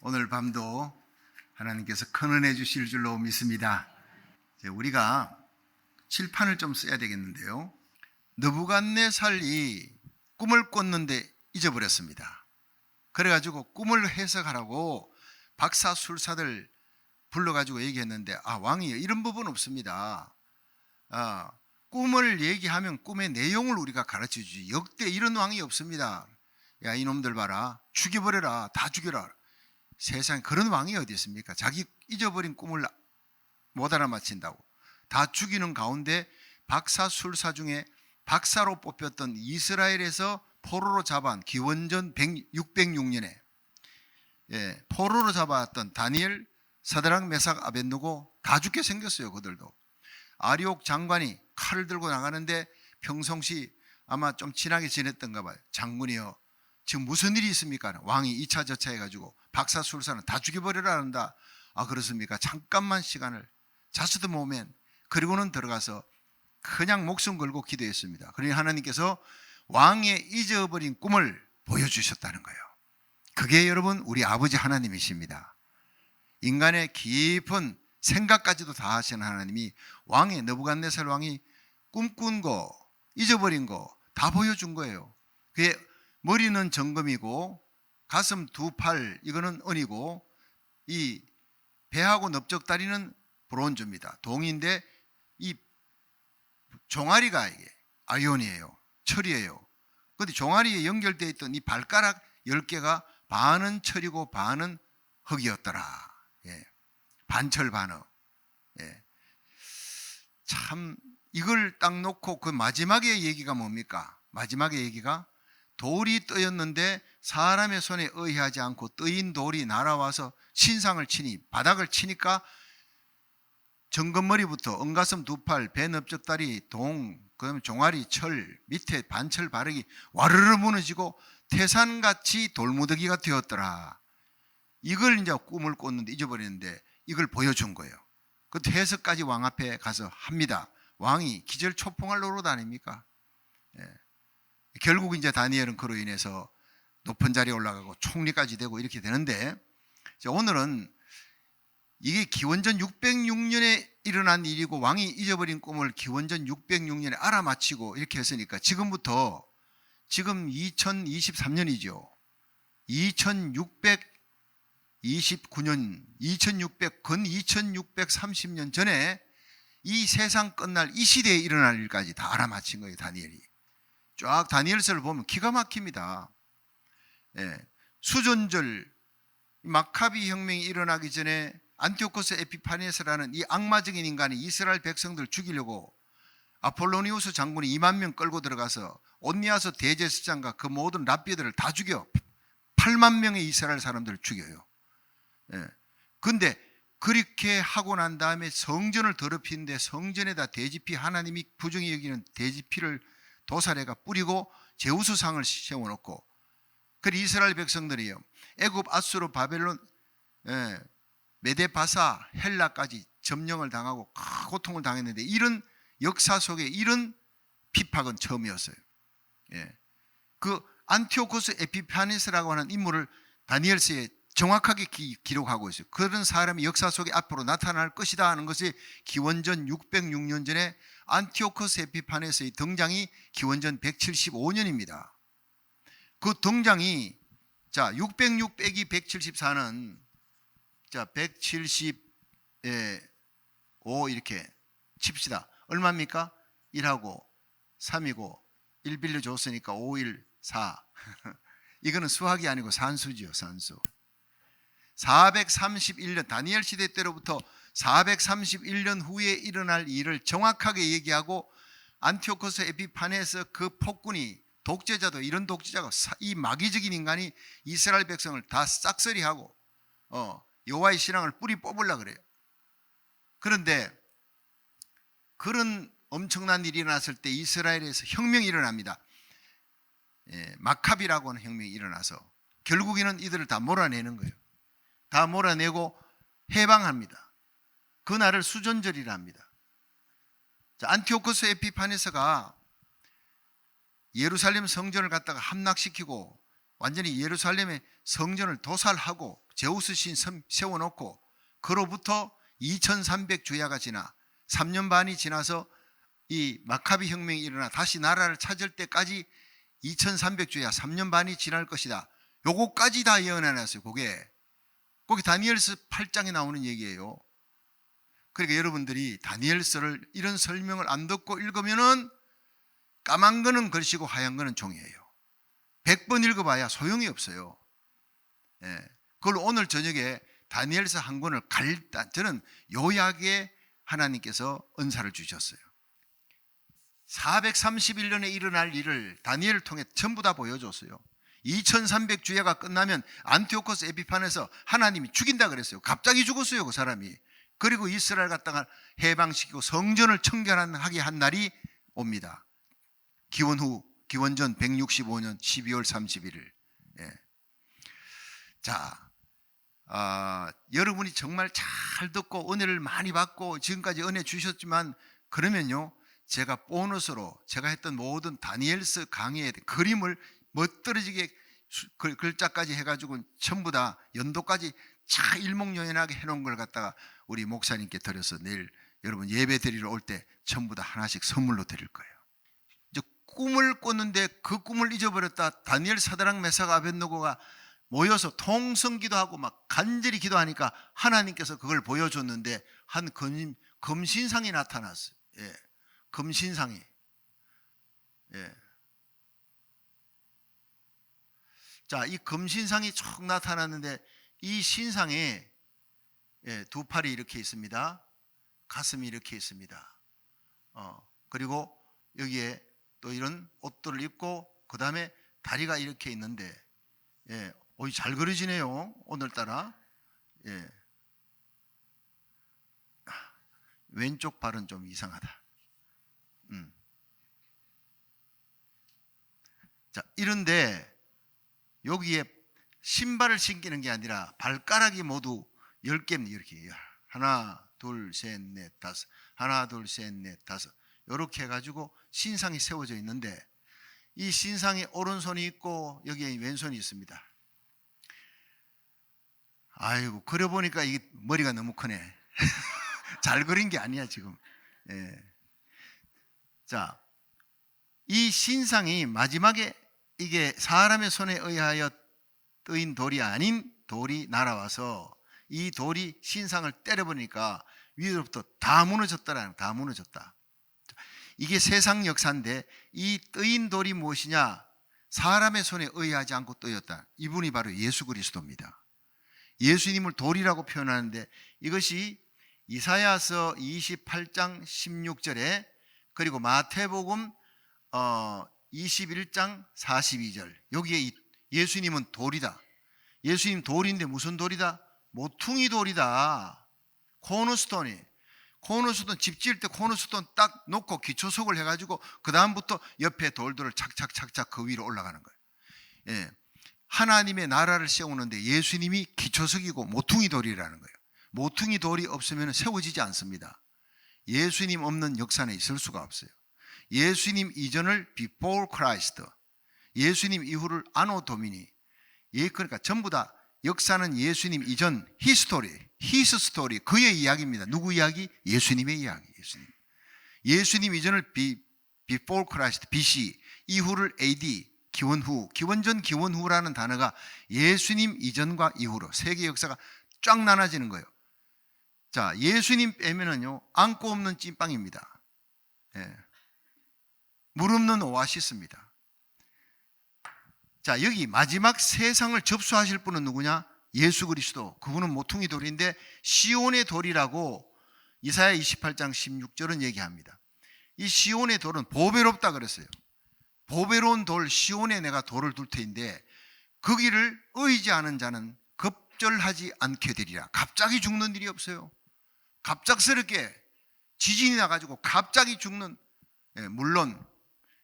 오늘 밤도 하나님께서 큰 은혜 주실 줄로 믿습니다. 우리가 칠판을 좀 써야 되겠는데요. 느부갓네살이 꿈을 꿨는데 잊어버렸습니다. 그래가지고 꿈을 해석하라고 박사술사들 불러가지고 얘기했는데 왕이 이런 법은 없습니다. 꿈을 얘기하면 꿈의 내용을 우리가 가르쳐주지 역대 이런 왕이 없습니다. 야, 이놈들 봐라, 죽여버려라, 다 죽여라. 세상에 그런 왕이 어디 있습니까? 자기 잊어버린 꿈을 못 알아맞힌다고 다 죽이는 가운데 박사술사 중에 박사로 뽑혔던 이스라엘에서 포로로 잡아온 기원전 606년에 포로로 잡아왔던 다니엘, 사드락, 메삭, 아벳느고 다 죽게 생겼어요. 그들도. 아리옥 장관이 칼을 들고 나가는데 평상시 아마 좀 친하게 지냈던가 봐요. 장군이요, 지금 무슨 일이 있습니까? 왕이 이차 저차 해가지고 박사술사는 다 죽여버리라 한다. 그렇습니까? 잠깐만 시간을 자수도 못면 그리고는 들어가서 그냥 목숨 걸고 기도했습니다. 그러니 하나님께서 왕의 잊어버린 꿈을 보여주셨다는 거예요. 그게 여러분 우리 아버지 하나님이십니다. 인간의 깊은 생각까지도 다 하시는 하나님이 왕의 느부갓네살 왕이 꿈꾼 거, 잊어버린 거 다 보여준 거예요. 그게 머리는 정금이고 가슴 두 팔 이거는 은이고 이 배하고 넓적다리는 브론즈입니다. 동인데 이 종아리가 이게 아이온이에요. 철이에요. 그런데 종아리에 연결되어 있던 이 발가락 10개가 반은 철이고 반은 흙이었더라. 반철 반흙. 참 이걸 딱 놓고 그 마지막의 얘기가 뭡니까? 마지막의 얘기가 돌이 떠였는데 사람의 손에 의하지 않고 떠인 돌이 날아와서 신상을 치니 바닥을 치니까 정금머리부터 언가슴 두 팔, 배 넓적다리, 동, 그다음에 종아리, 철, 밑에 반철 바르기 와르르 무너지고 태산같이 돌무더기가 되었더라. 이걸 이제 꿈을 꿨는데 잊어버렸는데 이걸 보여준 거예요. 그 해석까지 왕 앞에 가서 합니다. 왕이 기절초풍할 노릇 아닙니까? 결국 이제 다니엘은 그로 인해서 높은 자리에 올라가고 총리까지 되고 이렇게 되는데, 오늘은 이게 기원전 606년에 일어난 일이고 왕이 잊어버린 꿈을 기원전 606년에 알아맞히고 이렇게 했으니까 지금부터 지금 2023년이죠. 2629년, 2630년 전에 이 세상 끝날 이 시대에 일어날 일까지 다 알아맞힌 거예요. 다니엘이. 쫙 다니엘서를 보면 기가 막힙니다. 수존절 마카비 혁명이 일어나기 전에 안티오코스 에피파네스라는 이 악마적인 인간이 이스라엘 백성들을 죽이려고 아폴로니우스 장군이 2만 명 끌고 들어가서 온니아스 대제사장과 그 모든 랍비들을 다 죽여 8만 명의 이스라엘 사람들을 죽여요. 근데 그렇게 하고 난 다음에 성전을 더럽히는데 성전에다 돼지피, 하나님이 부정히 여기는 돼지피를 도살해가 뿌리고 제우스상을 세워놓고, 그 이스라엘 백성들이요 애굽, 아수르, 바벨론, 메데바사, 헬라까지 점령을 당하고 고통을 당했는데 이런 역사 속에 이런 핍박은 처음이었어요. 그 안티오코스 에피파네스라고 하는 인물을 다니엘서에 정확하게 기록하고 있어요. 그런 사람이 역사 속에 앞으로 나타날 것이다 하는 것이 기원전 606년 전에 안티오코스 에피파네스의 등장이 기원전 175년입니다. 그 등장이 606 빼기 174는 175 이렇게 칩시다. 얼마입니까? 1하고 3이고 1 빌려줬으니까 5, 1, 4 이거는 수학이 아니고 산수지요. 산수. 431년 다니엘 시대 때로부터 431년 후에 일어날 일을 정확하게 얘기하고, 안티오코스 에피파네스 그 폭군이 독재자도 이런 독재자가 이 마귀적인 인간이 이스라엘 백성을 다 싹쓸이하고 여호와의 신앙을 뿌리 뽑으려고 그래요. 그런데 그런 엄청난 일이 일어났을 때 이스라엘에서 혁명이 일어납니다. 마카비라고 하는 혁명이 일어나서 결국에는 이들을 다 몰아내는 거예요. 다 몰아내고 해방합니다. 그날을 수존절이라 합니다. 안티오코스 에피파네스가 예루살렘 성전을 갖다가 함락시키고 완전히 예루살렘의 성전을 도살하고 제우스 신 세워놓고 그로부터 2300주야가 지나 3년 반이 지나서 이 마카비 혁명이 일어나 다시 나라를 찾을 때까지 2300주야 3년 반이 지날 것이다. 요거까지 다 예언해놨어요. 그게 다니엘서 8장에 나오는 얘기예요. 그러니까 여러분들이 다니엘서를 이런 설명을 안 듣고 읽으면은 까만 거는 글씨고 하얀 거는 종이에요. 100번 읽어봐야 소용이 없어요. 예. 그걸 오늘 저녁에 다니엘서 한 권을 저는 요약에 하나님께서 은사를 주셨어요. 431년에 일어날 일을 다니엘을 통해 전부 다 보여줬어요. 2300주야가 끝나면 안티오코스 에피판에서 하나님이 죽인다 그랬어요. 갑자기 죽었어요, 그 사람이. 그리고 이스라엘 갖다가 해방시키고 성전을 청결하게 한 날이 옵니다. 기원전 165년 12월 31일. 예. 자, 여러분이 정말 잘 듣고 은혜를 많이 받고 지금까지 은혜 주셨지만, 그러면요, 제가 보너스로 제가 했던 모든 다니엘서 강의의 그림을 멋들어지게 글자까지 해가지고 전부 다 연도까지 차 일목요연하게 해놓은 걸 갖다가 우리 목사님께 드려서 내일 여러분 예배 드리러 올 때 전부 다 하나씩 선물로 드릴 거예요. 이제 꿈을 꿨는데 그 꿈을 잊어버렸다. 다니엘, 사드락, 메삭, 아벳느고가 모여서 통성기도하고 막 간절히 기도하니까 하나님께서 그걸 보여줬는데 한 금신상이 나타났어요. 예. 금신상이. 예. 자, 이 금신상이 쭉 나타났는데 이 신상에 두 팔이 이렇게 있습니다. 가슴이 이렇게 있습니다. 그리고 여기에 또 이런 옷들을 입고 그 다음에 다리가 이렇게 있는데, 잘 그려지네요. 오늘따라. 예. 왼쪽 발은 좀 이상하다. 자, 이런데 여기에 신발을 신기는 게 아니라 발가락이 모두 10개입니다. 이렇게 하나 둘 셋 넷 다섯, 하나 둘 셋 넷 다섯, 이렇게 해가지고 신상이 세워져 있는데 이 신상이 오른손이 있고 여기에 왼손이 있습니다. 아이고, 그려보니까 이게 머리가 너무 크네. 잘 그린 게 아니야 지금. 예. 자, 이 신상이 마지막에 이게 사람의 손에 의하여 뜨인 돌이 아닌 돌이 날아와서 이 돌이 신상을 때려보니까 위로부터 다 무너졌다라는, 다 무너졌다. 이게 세상 역사인데 이 뜨인 돌이 무엇이냐? 사람의 손에 의하지 않고 뜨였다. 이분이 바로 예수 그리스도입니다. 예수님을 돌이라고 표현하는데 이것이 이사야서 28장 16절에 그리고 마태복음 21장 42절, 여기에 예수님은 돌이다. 예수님 돌인데 무슨 돌이다? 모퉁이 돌이다. 코너스톤이. 코너스톤, 집 지을 때 코너스톤 딱 놓고 기초석을 해가지고 그 다음부터 옆에 돌들을 착착착착 그 위로 올라가는 거예요. 예. 하나님의 나라를 세우는데 예수님이 기초석이고 모퉁이 돌이라는 거예요. 모퉁이 돌이 없으면 세워지지 않습니다. 예수님 없는 역사는 있을 수가 없어요. 예수님 이전을 before Christ, 예수님 이후를 anno domini. 그러니까 전부 다 역사는 예수님 이전, his story, 그의 이야기입니다. 누구 이야기? 예수님의 이야기. 예수님 이전을 before Christ, BC, 이후를 AD, 기원후, 기원전, 기원후라는 단어가 예수님 이전과 이후로 세계 역사가 쫙 나눠지는 거예요. 자, 예수님 빼면은요, 안고 없는 찐빵입니다. 예. 물 없는 오아시스입니다. 자, 여기 마지막 세상을 접수하실 분은 누구냐? 예수 그리스도. 그분은 모퉁이 돌인데 시온의 돌이라고 이사야 28장 16절은 얘기합니다. 이 시온의 돌은 보배롭다 그랬어요. 보배로운 돌, 시온에 내가 돌을 둘 터인데 거기를 의지하는 자는 겁절하지 않게 되리라. 갑자기 죽는 일이 없어요. 갑작스럽게 지진이 나가지고 갑자기 죽는, 물론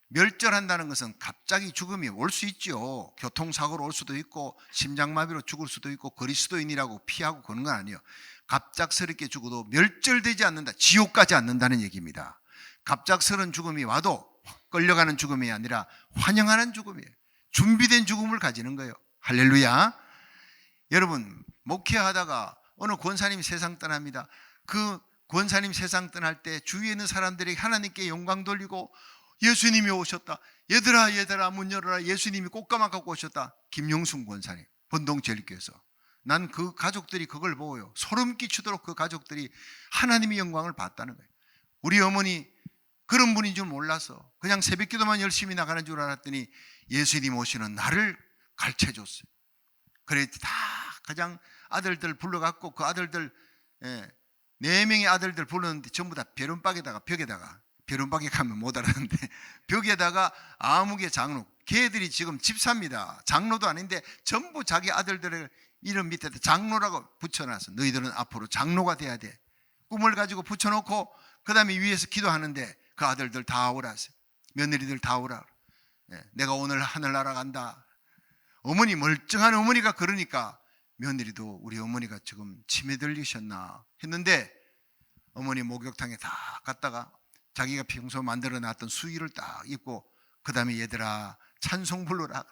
멸절한다는 것은 갑자기 죽음이 올 수 있죠. 교통사고로 올 수도 있고 심장마비로 죽을 수도 있고 그리스도인이라고 피하고 그런 건 아니에요. 갑작스럽게 죽어도 멸절되지 않는다, 지옥 가지 않는다는 얘기입니다. 갑작스러운 죽음이 와도 끌려가는 죽음이 아니라 환영하는 죽음이에요. 준비된 죽음을 가지는 거예요. 할렐루야. 여러분, 목회하다가 어느 권사님이 세상 떠납니다. 그 권사님 세상 떠날 때 주위에 있는 사람들이 하나님께 영광 돌리고 예수님이 오셨다. 얘들아 얘들아 문 열어라. 예수님이 꽃가마 갖고 오셨다. 김용순 권사님 본동제일교에서. 난 그 가족들이 그걸 보고요, 소름 끼치도록 그 가족들이 하나님의 영광을 봤다는 거예요. 우리 어머니 그런 분인 줄 몰라서 그냥 새벽기도만 열심히 나가는 줄 알았더니 예수님 오시는 날을 가르쳐줬어요. 그래 다 가장 아들들 불러갖고 그 아들들 4명의 아들들 불렀는데 전부 다 벽에다가 벼른박에 가면 못 알았는데 벽에다가 아무개 장로, 걔들이 지금 집사입니다. 장로도 아닌데 전부 자기 아들들의 이름 밑에다 장로라고 붙여놨어. 너희들은 앞으로 장로가 돼야 돼. 꿈을 가지고 붙여놓고 그 다음에 위에서 기도하는데 그 아들들 다 오라, 며느리들 다 오라. 내가 오늘 하늘나라 간다. 어머니, 멀쩡한 어머니가 그러니까 며느리도 우리 어머니가 지금 치매 들리셨나 했는데 어머니 목욕탕에 다 갔다가 자기가 평소 만들어 놨던 수의를 딱 입고 그 다음에 얘들아 찬송 부르라.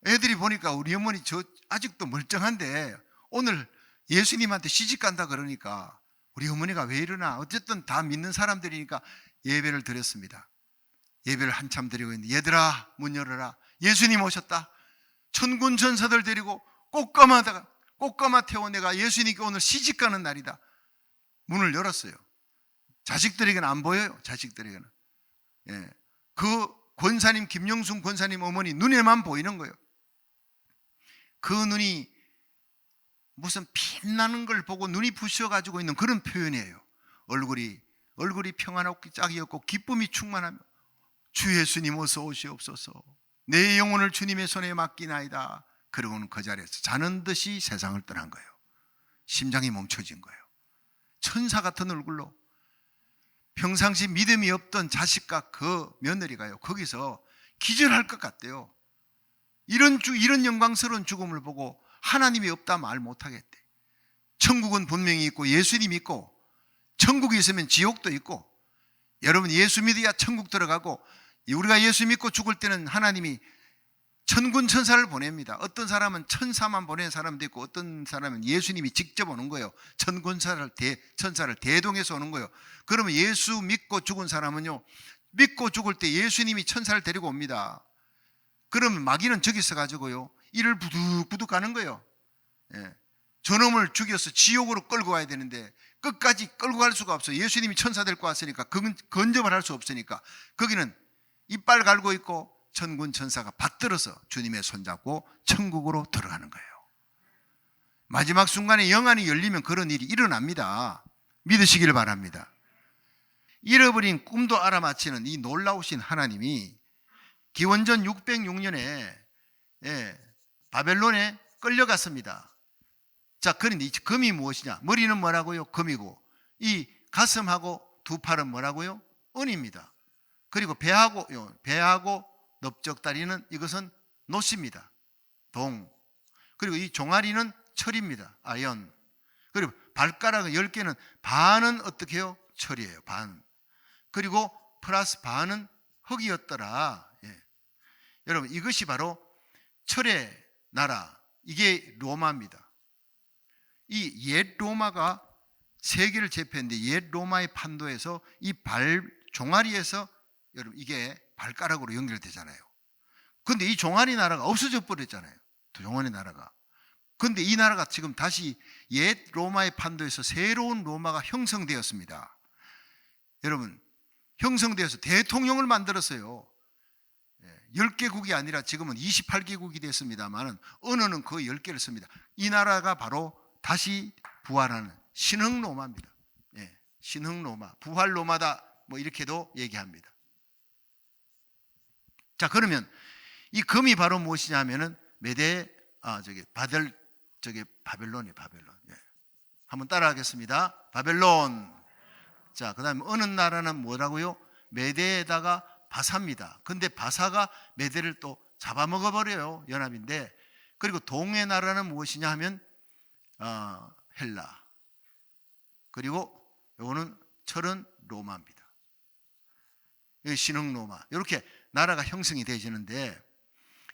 애들이 보니까 우리 어머니 저 아직도 멀쩡한데 오늘 예수님한테 시집간다 그러니까 우리 어머니가 왜 이러나, 어쨌든 다 믿는 사람들이니까 예배를 드렸습니다. 예배를 한참 드리고 있는데 얘들아 문 열어라. 예수님 오셨다. 천군 천사들 데리고 꽃가마 태워 내가 예수님께 오늘 시집가는 날이다. 문을 열었어요. 자식들에게는 안 보여요. 자식들에게는. 그 권사님, 김영순 권사님 어머니 눈에만 보이는 거예요. 그 눈이 무슨 빛나는 걸 보고 눈이 부셔가지고 있는 그런 표현이에요. 얼굴이 평안하고 짝이었고 기쁨이 충만하며 주 예수님 어서 오시옵소서. 내 영혼을 주님의 손에 맡기나이다. 그러고는 그 자리에서 자는 듯이 세상을 떠난 거예요. 심장이 멈춰진 거예요. 천사 같은 얼굴로 평상시 믿음이 없던 자식과 그 며느리가요, 거기서 기절할 것 같대요. 이런 영광스러운 죽음을 보고 하나님이 없다 말 못하겠대. 천국은 분명히 있고 예수님이 있고 천국이 있으면 지옥도 있고, 여러분 예수 믿어야 천국 들어가고, 우리가 예수 믿고 죽을 때는 하나님이 천군 천사를 보냅니다. 어떤 사람은 천사만 보내는 사람도 있고 어떤 사람은 예수님이 직접 오는 거예요. 천군 천사를 대동해서 오는 거예요. 그러면 예수 믿고 죽은 사람은요, 믿고 죽을 때 예수님이 천사를 데리고 옵니다. 그러면 마귀는 저기 있어가지고요 이를 부득부득 가는 거예요. 저놈을 죽여서 지옥으로 끌고 가야 되는데 끝까지 끌고 갈 수가 없어요. 예수님이 천사 데리고 왔으니까 건접을 할 수 없으니까 거기는 이빨 갈고 있고 천군 천사가 받들어서 주님의 손잡고 천국으로 들어가는 거예요. 마지막 순간에 영안이 열리면 그런 일이 일어납니다. 믿으시기를 바랍니다. 잃어버린 꿈도 알아맞히는 이 놀라우신 하나님이 기원전 606년에 바벨론에 끌려갔습니다. 자, 그런데 이 금이 무엇이냐? 머리는 뭐라고요? 금이고, 이 가슴하고 두 팔은 뭐라고요? 은입니다. 그리고 배하고 넓적다리는 이것은 노시입니다. 동. 그리고 이 종아리는 철입니다. 아연. 그리고 발가락 10개는 반은 어떻게 해요? 철이에요. 반. 그리고 플러스 반은 흙이었더라. 여러분 이것이 바로 철의 나라, 이게 로마입니다. 이 옛 로마가 세계를 제패했는데 옛 로마의 판도에서 이 종아리에서 여러분 이게 발가락으로 연결되잖아요. 그런데 이 종아리 나라가 없어져 버렸잖아요. 종아리 나라가. 그런데 이 나라가 지금 다시 옛 로마의 판도에서 새로운 로마가 형성되었습니다. 여러분 형성되어서 대통령을 만들었어요. 10개국이 아니라 지금은 28개국이 됐습니다만 언어는 그 10개를 씁니다. 이 나라가 바로 다시 부활하는 신흥로마입니다. 신흥로마, 부활로마다 뭐 이렇게도 얘기합니다. 자, 그러면 이 금이 바로 무엇이냐 하면은 바벨론이에요. 바벨론. 한번 따라하겠습니다. 바벨론. 자, 그 다음에 어느 나라는 뭐라고요? 메대에다가 바사입니다. 근데 바사가 메대를 또 잡아먹어버려요. 연합인데. 그리고 동의 나라는 무엇이냐 하면 헬라. 그리고 요거는 철은 로마입니다. 신흥 로마. 이렇게 나라가 형성이 되시는데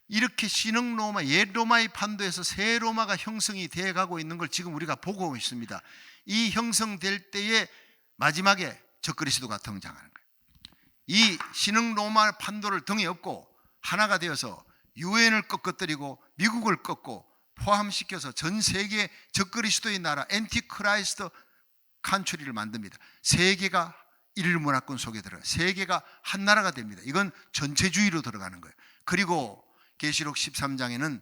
이렇게 신흥 로마, 옛 로마의 판도에서 새 로마가 형성이 되어가고 있는 걸 지금 우리가 보고 있습니다. 이 형성될 때에 마지막에 적그리스도가 등장하는 거예요. 이 신흥 로마 판도를 등에 업고 하나가 되어서 유엔을 꺾어뜨리고 미국을 꺾고 포함시켜서 전 세계 적그리스도의 나라 엔티크라이스트 칸츄리를 만듭니다. 세계가 일문화권 속에 들어가요. 세계가 한 나라가 됩니다. 이건 전체주의로 들어가는 거예요. 그리고 계시록 13장에는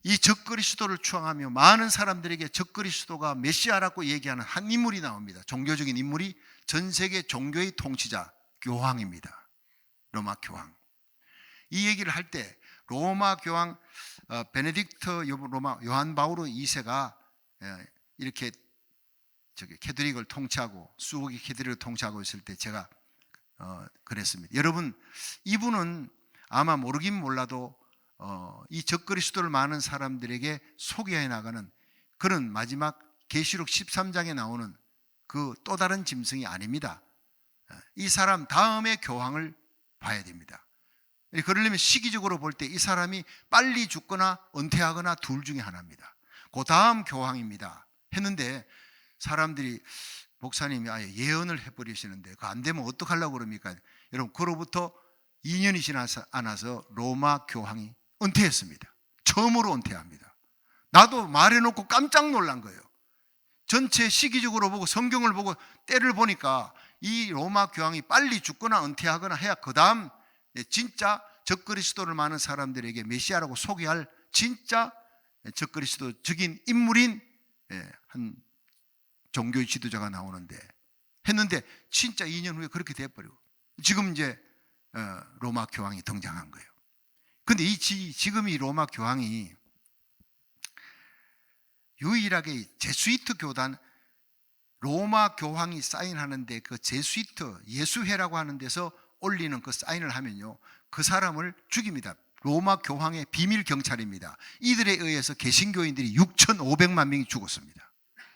이 적그리스도를 추앙하며 많은 사람들에게 적그리스도가 메시아라고 얘기하는 한 인물이 나옵니다. 종교적인 인물이 전 세계 종교의 통치자 교황입니다. 로마 교황. 이 얘기를 할 때 로마 교황 베네딕트 로마 요한 바오로 2세가 이렇게 캐톨릭을 통치하고 수국이 캐톨릭을 통치하고 있을 때 제가 그랬습니다. 여러분, 이분은 아마 모르긴 몰라도 이 적그리스도를 많은 사람들에게 소개해 나가는 그런 마지막 계시록 13장에 나오는 그 또 다른 짐승이 아닙니다. 이 사람 다음에 교황을 봐야 됩니다. 그러려면 시기적으로 볼 때 이 사람이 빨리 죽거나 은퇴하거나 둘 중에 하나입니다. 그 다음 교황입니다 했는데 사람들이 목사님이 아예 예언을 해버리시는데 그거 안 되면 어떡하려고 그럽니까? 여러분, 그로부터 2년이 지나서 않아서 로마 교황이 은퇴했습니다. 처음으로 은퇴합니다. 나도 말해놓고 깜짝 놀란 거예요. 전체 시기적으로 보고 성경을 보고 때를 보니까 이 로마 교황이 빨리 죽거나 은퇴하거나 해야 그 다음 진짜 적그리스도를 많은 사람들에게 메시아라고 소개할 진짜 적그리스도적인 인물인 한 종교의 지도자가 나오는데 했는데 진짜 2년 후에 그렇게 돼버리고 지금 이제 로마 교황이 등장한 거예요. 근데 지금 이 로마 교황이 유일하게 제수이트 교단 로마 교황이 사인하는데 그 제수이트 예수회라고 하는 데서 올리는 그 사인을 하면요 그 사람을 죽입니다. 로마 교황의 비밀 경찰입니다. 이들에 의해서 개신교인들이 6,500만 명이 죽었습니다.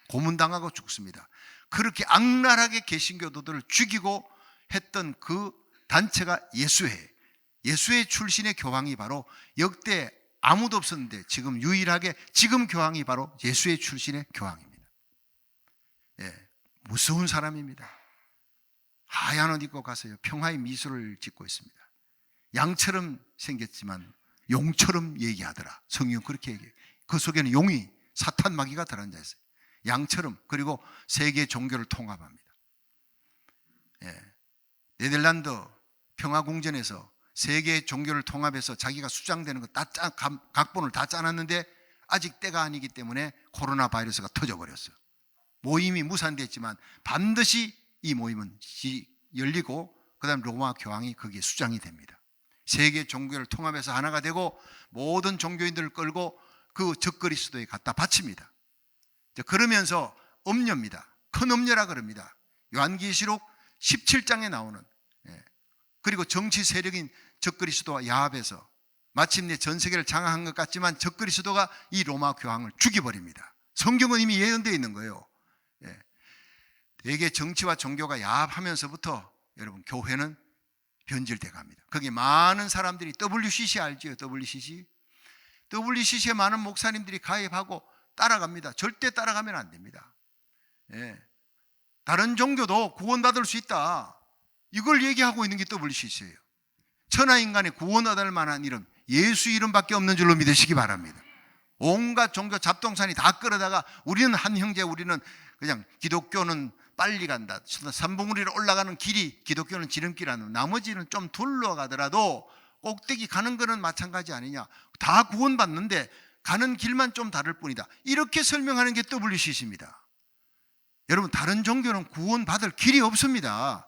고문당하고 죽습니다. 그렇게 악랄하게 개신교도들을 죽이고 했던 그 단체가 예수회 출신의 교황이 바로 역대 아무도 없었는데 지금 유일하게 지금 교황이 바로 예수회 출신의 교황입니다. 무서운 사람입니다. 하얀 옷 입고 가서요 평화의 미소를 짓고 있습니다. 양처럼 생겼지만 용처럼 얘기하더라. 성경 그렇게 얘기해요. 그 속에는 용이 사탄 마귀가 들어앉아 있어요. 양처럼. 그리고 세계 종교를 통합합니다. 네덜란드 평화궁전에서 세계 종교를 통합해서 자기가 수장되는 거 다 각본을 다 짜놨는데 아직 때가 아니기 때문에 코로나 바이러스가 터져버렸어요. 모임이 무산됐지만 반드시 이 모임은 열리고 그 다음 로마 교황이 거기에 수장이 됩니다. 세계 종교를 통합해서 하나가 되고 모든 종교인들을 끌고 그 적그리스도에 갖다 바칩니다. 그러면서 음녀입니다. 큰 음녀라 그럽니다. 요한계시록 17장에 나오는 그리고 정치 세력인 적그리스도와 야합에서 마침내 전 세계를 장악한 것 같지만 적그리스도가 이 로마 교황을 죽여버립니다. 성경은 이미 예언되어 있는 거예요. 대개 정치와 종교가 야합하면서부터 여러분 교회는 변질돼 갑니다. 거기에 많은 사람들이 WCC 알지요? WCC에 많은 목사님들이 가입하고 따라갑니다. 절대 따라가면 안 됩니다. 다른 종교도 구원받을 수 있다. 이걸 얘기하고 있는 게 WCC예요. 천하인간의 구원받을 만한 이름, 예수 이름밖에 없는 줄로 믿으시기 바랍니다. 온갖 종교 잡동사니 다 끌어다가 우리는 한 형제, 우리는 그냥 기독교는 빨리 간다. 산봉우리로 올라가는 길이 기독교는 지름길이라는 나머지는 좀 둘러가더라도 꼭대기 가는 거는 마찬가지 아니냐. 다 구원받는데 가는 길만 좀 다를 뿐이다. 이렇게 설명하는 게 WCC입니다. 여러분, 다른 종교는 구원받을 길이 없습니다.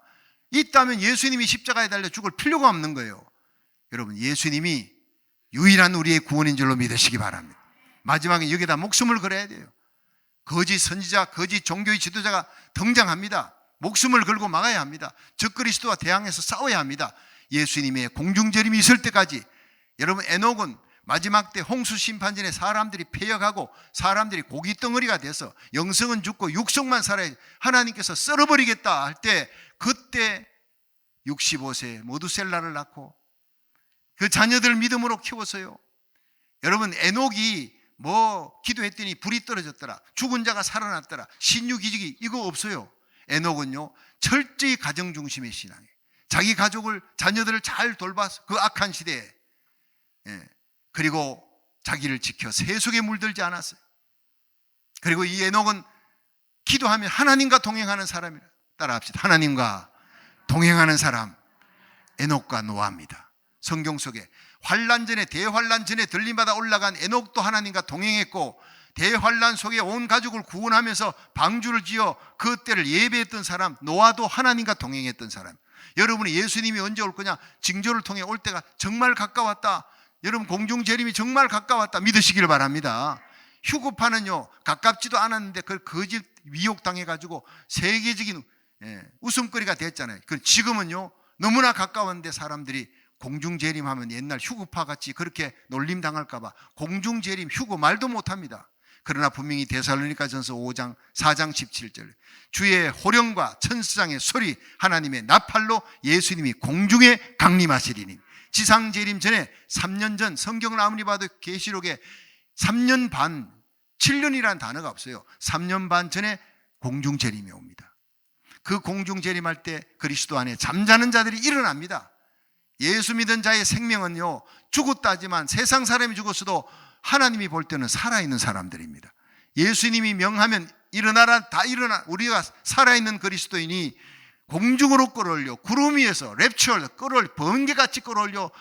있다면 예수님이 십자가에 달려 죽을 필요가 없는 거예요. 여러분, 예수님이 유일한 우리의 구원인 줄로 믿으시기 바랍니다. 마지막에 여기다 목숨을 걸어야 돼요. 거짓 선지자, 거짓 종교의 지도자가 등장합니다. 목숨을 걸고 막아야 합니다. 적그리스도와 대항해서 싸워야 합니다. 예수님의 공중재림이 있을 때까지. 여러분, 에녹은 마지막 때 홍수 심판전에 사람들이 패역하고 사람들이 고기 덩어리가 돼서 영성은 죽고 육성만 살아야 하나님께서 썰어버리겠다 할 때 그때 65세 모두셀라를 낳고 그 자녀들 믿음으로 키웠어요. 여러분, 에녹이 뭐 기도했더니 불이 떨어졌더라, 죽은 자가 살아났더라, 신유기적이 이거 없어요. 에녹은요 철저히 가정 중심의 신앙이에요. 자기 가족을, 자녀들을 잘 돌봐서 그 악한 시대에, 그리고 자기를 지켜 세속에 물들지 않았어요. 그리고 이 에녹은 기도하면 하나님과 동행하는 사람이라. 따라합시다. 하나님과 동행하는 사람, 에녹과 노아입니다. 성경 속에 환란 전에, 대환란 전에 들림받아 올라간 에녹도 하나님과 동행했고, 대환란 속에 온 가족을 구원하면서 방주를 지어 그 때를 예배했던 사람, 노아도 하나님과 동행했던 사람. 여러분이 예수님이 언제 올 거냐? 징조를 통해 올 때가 정말 가까웠다. 여러분, 공중재림이 정말 가까웠다 믿으시길 바랍니다. 휴거파는요 가깝지도 않았는데 그걸 거짓 미혹당해가지고 세계적인 웃음거리가 됐잖아요. 지금은요 너무나 가까웠는데 사람들이 공중재림하면 옛날 휴거파 같이 그렇게 놀림당할까봐 공중재림, 휴거 말도 못합니다. 그러나 분명히 데살로니가전서 5장 4장 17절 주의 호령과 천사장의 소리, 하나님의 나팔로 예수님이 공중에 강림하시리니. 지상재림 전에 3년 전, 성경을 아무리 봐도 계시록에 3년 반, 7년이라는 단어가 없어요. 3년 반 전에 공중재림이 옵니다. 그 공중재림할 때 그리스도 안에 잠자는 자들이 일어납니다. 예수 믿은 자의 생명은요 죽었다 하지만 세상 사람이 죽었어도 하나님이 볼 때는 살아있는 사람들입니다. 예수님이 명하면 일어나라, 다 일어나. 우리가 살아있는 그리스도인이 공중으로 끌어올려, 구름 위에서 랩처를 끌어올려, 번개같이 끌어올려.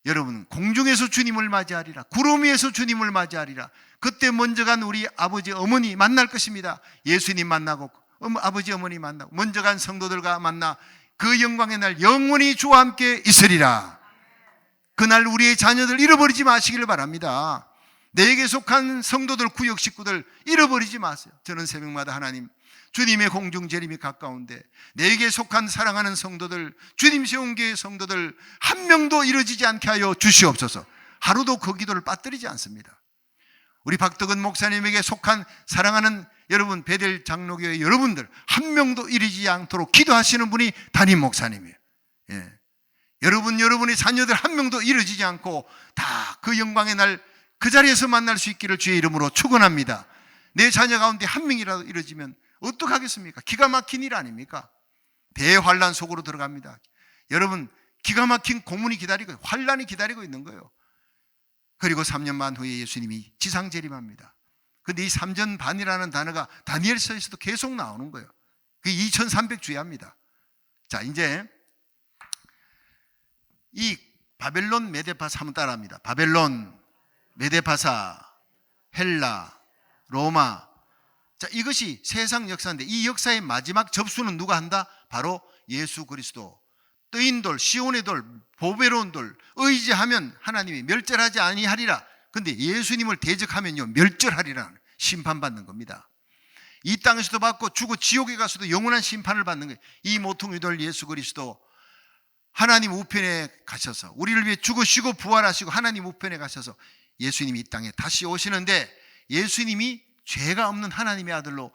여러분, 공중에서 주님을 맞이하리라, 구름 위에서 주님을 맞이하리라. 그때 먼저 간 우리 아버지 어머니 만날 것입니다. 예수님 만나고 아버지 어머니 만나고 먼저 간 성도들과 만나 그 영광의 날 영원히 주와 함께 있으리라. 그날 우리의 자녀들 잃어버리지 마시기를 바랍니다. 내게 속한 성도들, 구역 식구들 잃어버리지 마세요. 저는 새벽마다 하나님, 주님의 공중재림이 가까운데 내게 속한 사랑하는 성도들, 주님 세운 교회 성도들 한 명도 이루어지지 않게 하여 주시옵소서. 하루도 그 기도를 빠뜨리지 않습니다. 우리 박덕은 목사님에게 속한 사랑하는 여러분, 베델 장로교회 여러분들 한 명도 이루어지지 않도록 기도하시는 분이 담임 목사님이에요. 여러분의 자녀들 한 명도 이루어지지 않고 다 그 영광의 날 그 자리에서 만날 수 있기를 주의 이름으로 축원합니다. 내 자녀 가운데 한 명이라도 이루어지면 어떡하겠습니까? 기가 막힌 일 아닙니까? 대환란 속으로 들어갑니다. 여러분, 기가 막힌 고문이 기다리고, 환란이 기다리고 있는 거예요. 그리고 3년 반 후에 예수님이 지상재림합니다. 근데 이 3년 반이라는 단어가 다니엘서에서도 계속 나오는 거예요. 그게 2300주야입니다. 자, 이제 이 바벨론, 메데파사 한번 따라합니다. 바벨론, 메데파사, 헬라, 로마. 자, 이것이 세상 역사인데 이 역사의 마지막 접수는 누가 한다? 바로 예수 그리스도. 뜨인 돌, 시온의 돌, 보배로운 돌, 의지하면 하나님이 멸절하지 아니하리라. 근데 예수님을 대적하면요 멸절하리라, 심판받는 겁니다. 이 땅에서도 받고 죽어 지옥에 가서도 영원한 심판을 받는 거예요. 이 모퉁이 돌 예수 그리스도, 하나님 우편에 가셔서 우리를 위해 죽으시고 부활하시고 하나님 우편에 가셔서 예수님이 이 땅에 다시 오시는데, 예수님이 죄가 없는 하나님의 아들로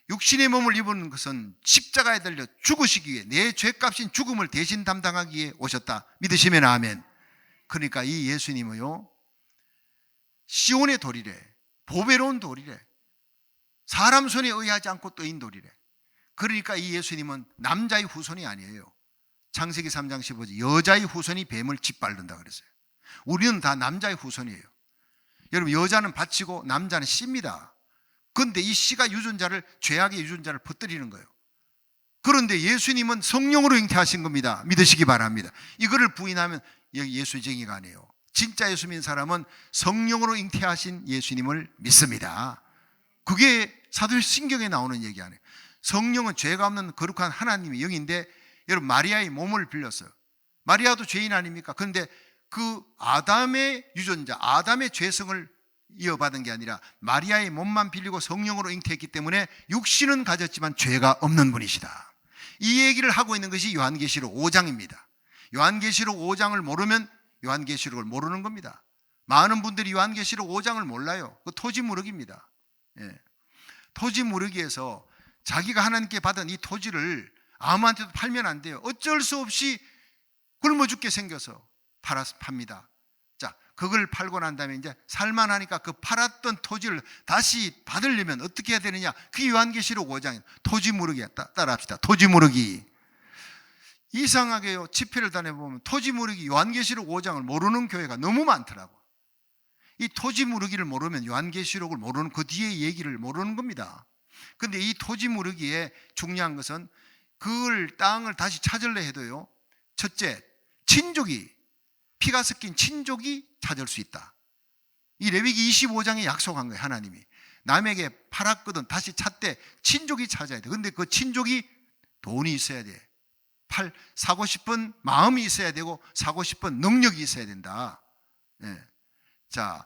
육신의 몸을 입은 것은 십자가에 달려 죽으시기 위해, 내 죄값인 죽음을 대신 담당하기 위해 오셨다. 믿으시면 아멘. 그러니까 이 예수님은요 시온의 돌이래, 보배로운 돌이래, 사람 손에 의하지 않고 떠인 돌이래. 그러니까 이 예수님은 남자의 후손이 아니에요. 창세기 3장 15절 여자의 후손이 뱀을 짓밟는다 그랬어요. 우리는 다 남자의 후손이에요. 여러분, 여자는 바치고 남자는 씨입니다. 그런데 이 씨가 유전자를, 죄악의 유전자를 퍼뜨리는 거예요. 그런데 예수님은 성령으로 잉태하신 겁니다. 믿으시기 바랍니다. 이거를 부인하면 예수쟁이가 아니에요. 진짜 예수 믿는 사람은 성령으로 잉태하신 예수님을 믿습니다. 그게 사도신경에 나오는 얘기 아니에요. 성령은 죄가 없는 거룩한 하나님의 영인데, 여러분, 마리아의 몸을 빌렸어요. 마리아도 죄인 아닙니까? 그런데 그 아담의 유전자, 아담의 죄성을 이어받은 게 아니라 마리아의 몸만 빌리고 성령으로 잉태했기 때문에 육신은 가졌지만 죄가 없는 분이시다. 이 얘기를 하고 있는 것이 요한계시록 5장입니다. 요한계시록 5장을 모르면 요한계시록을 모르는 겁니다. 많은 분들이 요한계시록 5장을 몰라요. 그 토지무르기입니다. 토지무르기에서 자기가 하나님께 받은 이 토지를 아무한테도 팔면 안 돼요. 어쩔 수 없이 굶어 죽게 생겨서 팝니다. 자, 그걸 팔고 난 다음에 이제 살만하니까 그 팔았던 토지를 다시 받으려면 어떻게 해야 되느냐? 그게 요한계시록 5장이에요. 토지 무르기야. 따라합시다. 토지 무르기. 이상하게요, 집회를 다녀보면 토지 무르기 요한계시록 5장을 모르는 교회가 너무 많더라고. 이 토지 무르기를 모르면 요한계시록을 모르는, 그 뒤에 얘기를 모르는 겁니다. 근데 이 토지 무르기에 중요한 것은 그걸 땅을 다시 찾으려 해도요, 첫째, 친족이, 피가 섞인 친족이 찾을 수 있다. 이 레위기 25장에 약속한 거예요. 하나님이 남에게 팔았거든 다시 찾되 친족이 찾아야 돼. 근데 그 친족이 돈이 있어야 돼. 사고 싶은 마음이 있어야 되고 사고 싶은 능력이 있어야 된다. 네. 자,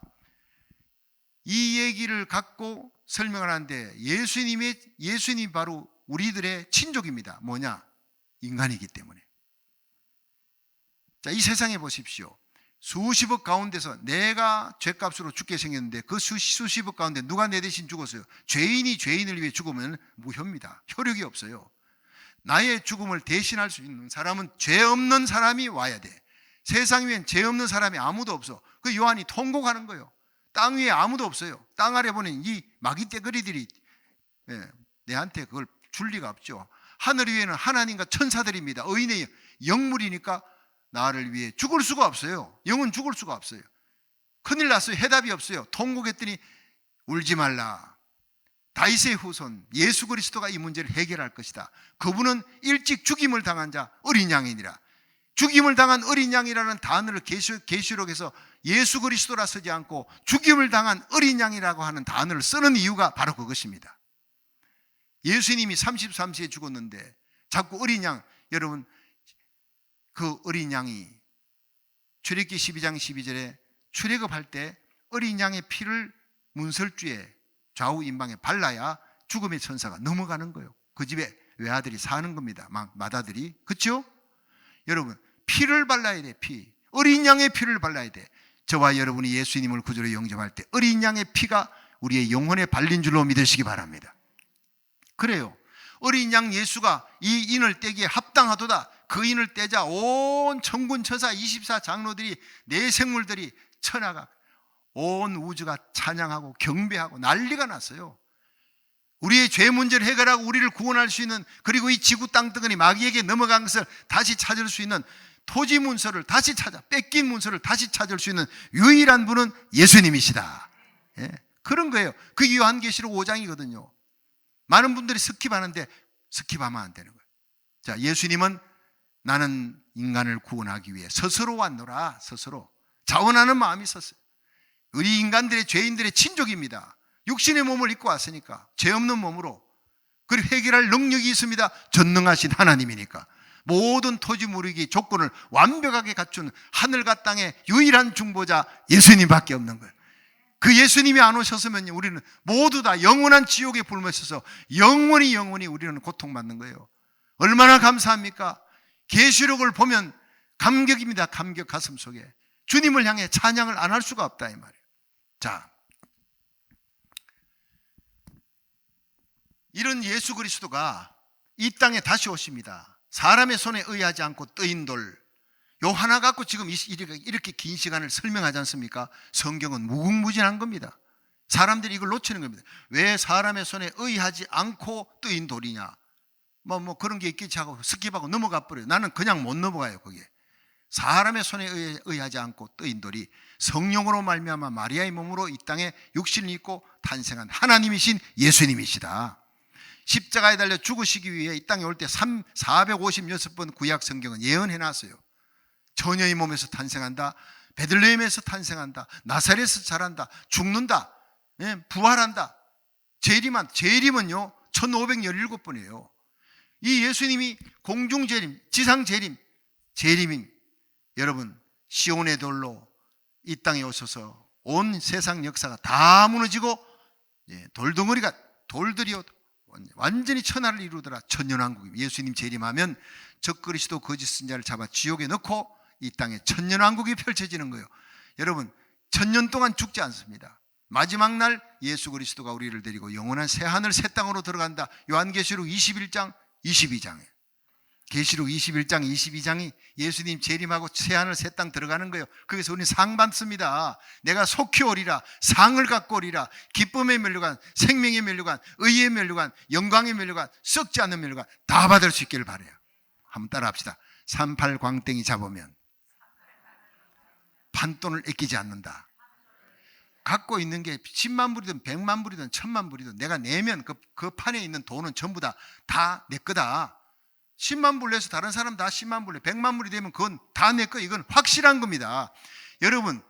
이 얘기를 갖고 설명을 하는데 예수님이 바로 우리들의 친족입니다. 뭐냐? 인간이기 때문에. 자, 이 세상에 보십시오. 수십억 가운데서 내가 죄값으로 죽게 생겼는데 그 수십억 가운데 누가 내 대신 죽었어요? 죄인이 죄인을 위해 죽으면 무효입니다. 효력이 없어요. 나의 죽음을 대신할 수 있는 사람은 죄 없는 사람이 와야 돼. 세상 위엔 죄 없는 사람이 아무도 없어. 그 요한이 통곡하는 거예요. 땅 위에 아무도 없어요. 땅 아래 보는 이 마귀떼거리들이 내한테 그걸 줄 리가 없죠. 하늘 위에는 하나님과 천사들입니다. 의인의 영물이니까 나를 위해 죽을 수가 없어요. 영은 죽을 수가 없어요. 큰일 났어요. 해답이 없어요. 통곡했더니 울지 말라. 다윗의 후손 예수 그리스도가 이 문제를 해결할 것이다. 그분은 일찍 죽임을 당한 자 어린 양이니라. 죽임을 당한 어린 양이라는 단어를 계시록에서 예수 그리스도라 쓰지 않고 죽임을 당한 어린 양이라고 하는 단어를 쓰는 이유가 바로 그것입니다. 예수님이 33세에 죽었는데 자꾸 어린 양, 여러분 그 어린 양이 출애굽기 12장 12절에 출애굽할 때 어린 양의 피를 문설주에 좌우 임방에 발라야 죽음의 천사가 넘어가는 거예요. 그 집에 외아들이 사는 겁니다. 맏아들이. 그렇죠? 여러분 피를 발라야 돼. 피. 어린 양의 피를 발라야 돼. 저와 여러분이 예수님을 구주로 영접할 때 어린 양의 피가 우리의 영혼에 발린 줄로 믿으시기 바랍니다. 그래요. 어린 양 예수가 이 인을 떼기에 합당하도다. 그 인을 떼자 온 천군 천사 24장로들이 내 생물들이 천하가 온 우주가 찬양하고 경배하고 난리가 났어요. 우리의 죄 문제를 해결하고 우리를 구원할 수 있는, 그리고 이 지구 땅덩어리 마귀에게 넘어간 것을 다시 찾을 수 있는 토지 문서를 다시 찾아, 뺏긴 문서를 다시 찾을 수 있는 유일한 분은 예수님이시다. 예, 그런 거예요. 그게 요한계시록 5장이거든요. 많은 분들이 스킵하는데 스킵하면 안 되는 거예요. 자, 예수님은 나는 인간을 구원하기 위해 스스로 왔노라. 스스로 자원하는 마음이 있었어요. 우리 인간들의 죄인들의 친족입니다. 육신의 몸을 입고 왔으니까 죄 없는 몸으로, 그리고 해결할 능력이 있습니다. 전능하신 하나님이니까. 모든 토지 무르기 조건을 완벽하게 갖춘 하늘과 땅의 유일한 중보자 예수님밖에 없는 거예요. 그 예수님이 안 오셨으면 우리는 모두 다 영원한 지옥에 불면서 영원히 우리는 고통받는 거예요. 얼마나 감사합니까? 계시록을 보면 감격입니다. 감격 가슴 속에. 주님을 향해 찬양을 안 할 수가 없다 이 말이에요. 자, 이런 예수 그리스도가 이 땅에 다시 오십니다. 사람의 손에 의하지 않고 뜨인 돌, 요 하나 갖고 지금 이렇게 긴 시간을 설명하지 않습니까? 성경은 무궁무진한 겁니다. 사람들이 이걸 놓치는 겁니다. 왜 사람의 손에 의하지 않고 뜨인 돌이냐? 뭐 그런 게 있겠지 하고 스킵하고 넘어가 버려요. 나는 그냥 못 넘어가요. 거기에 사람의 손에 의하지 않고 뜨인 돌이 성령으로 말미암아 마리아의 몸으로 이 땅에 육신을 입고 탄생한 하나님이신 예수님이시다. 십자가에 달려 죽으시기 위해 이 땅에 올 때 456번 구약 성경은 예언해 놨어요. 처녀의 몸에서 탄생한다, 베들레헴에서 탄생한다, 나사렛에서 자란다, 죽는다, 부활한다. 재림은요 1517번이에요. 이 예수님이 공중재림, 지상재림, 재림인 여러분, 시온의 돌로 이 땅에 오셔서 온 세상 역사가 다 무너지고 돌덩어리가 돌들이요 완전히 천하를 이루더라. 천년왕국입니다. 예수님 재림하면 적그리스도 거짓 선자를 잡아 지옥에 넣고 이 땅에 천년왕국이 펼쳐지는 거예요. 여러분, 천년 동안 죽지 않습니다. 마지막 날 예수 그리스도가 우리를 데리고 영원한 새 하늘 새 땅으로 들어간다. 요한계시록 21장 22장에 계시록 21장 22장이 예수님 재림하고 새하늘 새 땅 들어가는 거예요. 거기서 우리는 상 받습니다. 내가 속히 오리라, 상을 갖고 오리라. 기쁨의 면류관, 생명의 면류관, 의의 면류관, 영광의 면류관, 썩지 않는 면류관 다 받을 수 있기를 바라요. 한번 따라 합시다. 38 광땡이 잡으면 판돈을 아끼지 않는다. 갖고 있는 게 10만 불이든 100만 불이든 1000만 불이든 내가 내면 그 판에 있는 돈은 전부 다 내 거다. 10만 불 내서 다른 사람 다 10만 불 내, 100만 불이 되면 그건 다 내 거. 이건 확실한 겁니다. 여러분,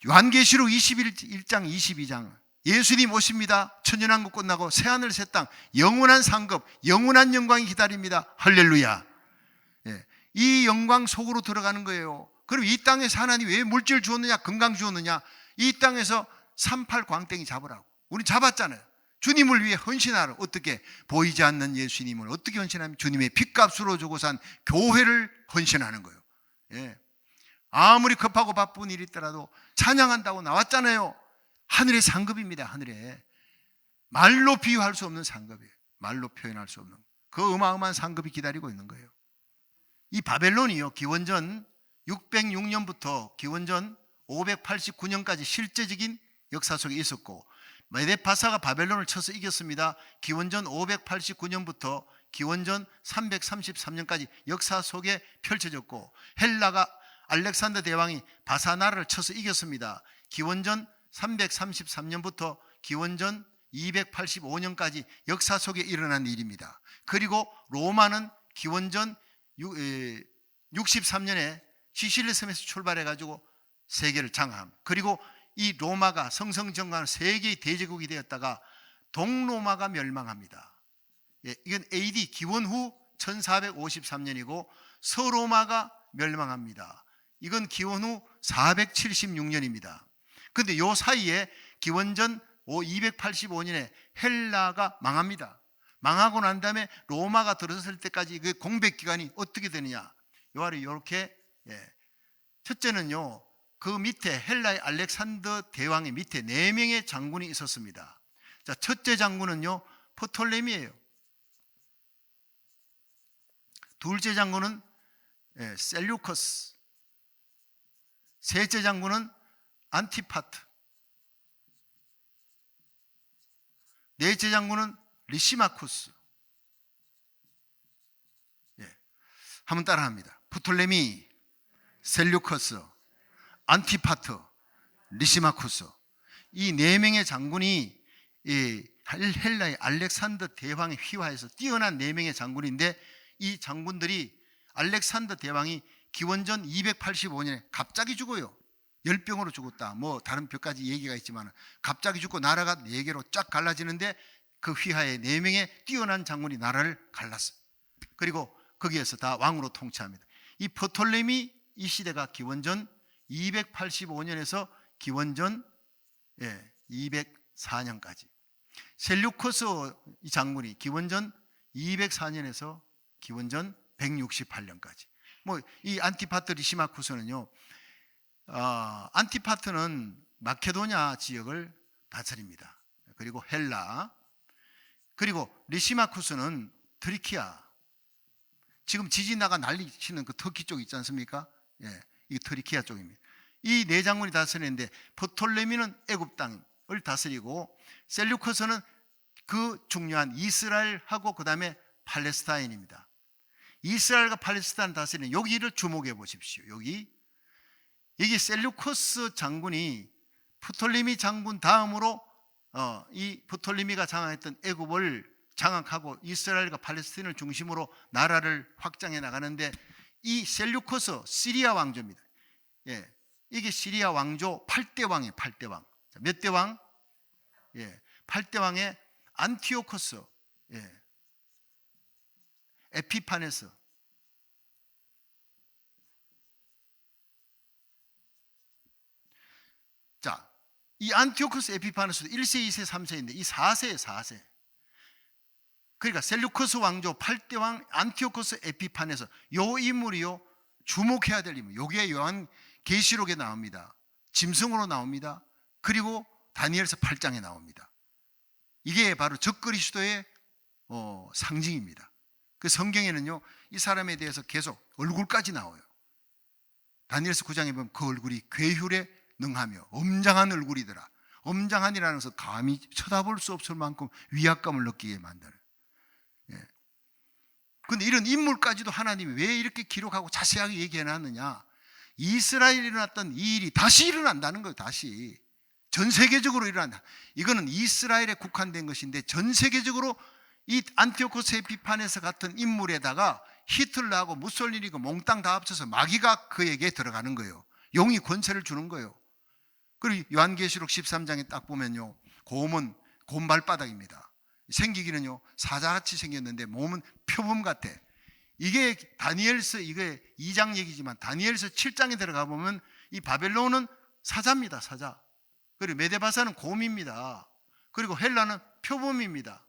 요한계시록 21장 22장 예수님 오십니다. 천년왕국 끝나고 새하늘 새 땅, 영원한 상급, 영원한 영광이 기다립니다. 할렐루야. 예, 이 영광 속으로 들어가는 거예요. 그럼 이 땅에서 하나님이 왜 물질 주었느냐, 건강 주었느냐? 이 땅에서 38 광땡이 잡으라고. 우리 잡았잖아요. 주님을 위해 헌신하라. 어떻게? 보이지 않는 예수님을 어떻게 헌신하면 주님의 핏값으로 주고 산 교회를 헌신하는 거예요. 예. 아무리 급하고 바쁜 일이 있더라도 찬양한다고 나왔잖아요. 하늘의 상급입니다. 하늘에 말로 비유할 수 없는 상급이에요. 말로 표현할 수 없는 그 어마어마한 상급이 기다리고 있는 거예요. 이 바벨론이요, 기원전 606년부터 기원전 589년까지 실제적인 역사 속에 있었고, 메데파사가 바벨론을 쳐서 이겼습니다. 기원전 589년부터 기원전 333년까지 역사 속에 펼쳐졌고, 헬라가 알렉산더 대왕이 바사 나라를 쳐서 이겼습니다. 기원전 333년부터 기원전 285년까지 역사 속에 일어난 일입니다. 그리고 로마는 기원전 63년에 시실리 섬에서 출발해 가지고 세계를 장악함. 그리고 이 로마가 성성정관 세계의 대제국이 되었다가 동로마가 멸망합니다. 예, 이건 AD 기원 후 1453년이고 서로마가 멸망합니다. 이건 기원 후 476년입니다. 그런데 요 사이에 기원전 285년에 헬라가 망합니다. 망하고 난 다음에 로마가 들어섰을 때까지 그 공백 기간이 어떻게 되느냐? 요아를 이렇게, 첫째는요, 그 밑에 헬라의 알렉산더 대왕의 밑에 4명의 장군이 있었습니다. 자, 첫째 장군은요, 프톨레미예요. 둘째 장군은 셀류커스. 셋째 장군은 안티파트. 넷째 장군은 리시마쿠스. 한번 따라합니다. 프톨레미, 셀류커스, 안티파트, 리시마쿠스. 이 4명의 장군이 헬라의 알렉산더 대왕의 휘하에서 뛰어난 4명의 장군인데, 이 장군들이 알렉산더 대왕이 기원전 285년에 갑자기 죽어요. 열병으로 죽었다. 뭐 다른 몇 가지 얘기가 있지만 갑자기 죽고 나라가 4개로 쫙 갈라지는데 그 휘하에 4명의 뛰어난 장군이 나라를 갈랐어요. 그리고 거기에서 다 왕으로 통치합니다. 이 프톨레미 이 시대가 기원전 285년에서 기원전 204년까지. 셀류커스 이 장군이 기원전 204년에서 기원전 168년까지. 뭐 이 안티파트 리시마쿠스는요, 안티파트는 마케도냐 지역을 다스립니다. 그리고 헬라, 그리고 리시마쿠스는 트리키아, 지금 지진 나가 난리 치는 그 터키 쪽 있지 않습니까? 이게 트리키아 쪽입니다. 이 4장군이 다스리는데, 프톨레미는 애굽 땅을 다스리고, 셀류커스는 그 중요한 이스라엘하고 그 다음에 팔레스타인입니다. 이스라엘과 팔레스타인 다스리는 여기를 주목해 보십시오. 여기 셀류커스 장군이 프톨레미 장군 다음으로 이 프톨레미가 장악했던 애굽을 장악하고 이스라엘과 팔레스타인을 중심으로 나라를 확장해 나가는데, 이 셀류커스 시리아 왕조입니다. 이게 시리아 왕조 8대 왕이에요. 8대 왕. 몇 대 왕? 8대 왕의 안티오코스, 에피파네스, 자, 이 안티오코스 에피파네스도 1세, 2세, 3세인데 이 4세예요. 4세. 그러니까 셀류커스 왕조 8대 왕 안티오코스 에피파네스, 요 인물이요, 주목해야 될 인물. 요게 요한 계시록에 나옵니다. 짐승으로 나옵니다. 그리고 다니엘서 8장에 나옵니다. 이게 바로 적그리스도의 상징입니다. 그 성경에는요, 이 사람에 대해서 계속 얼굴까지 나와요. 다니엘서 9장에 보면 그 얼굴이 괴휼에 능하며 엄장한 얼굴이더라. 엄장한이라는 것은 감히 쳐다볼 수 없을 만큼 위압감을 느끼게 만드는. 그런데 이런 인물까지도 하나님이 왜 이렇게 기록하고 자세하게 얘기해 놨느냐? 이스라엘에 일어났던 이 일이 다시 일어난다는 거예요. 다시 전 세계적으로 일어난다. 이거는 이스라엘에 국한된 것인데 전 세계적으로 이 안티오코스 에피파네스 같은 인물에다가 히틀러하고 무솔리니고 몽땅 다 합쳐서 마귀가 그에게 들어가는 거예요. 용이 권세를 주는 거예요. 그리고 요한계시록 13장에 딱 보면요, 곰은 곰발바닥입니다. 생기기는요 사자같이 생겼는데 몸은 표범 같아. 이게 다니엘서, 이게 2장 얘기지만 다니엘서 7장에 들어가 보면 이 바벨론은 사자입니다. 사자. 그리고 메데바사는 곰입니다. 그리고 헬라는 표범입니다.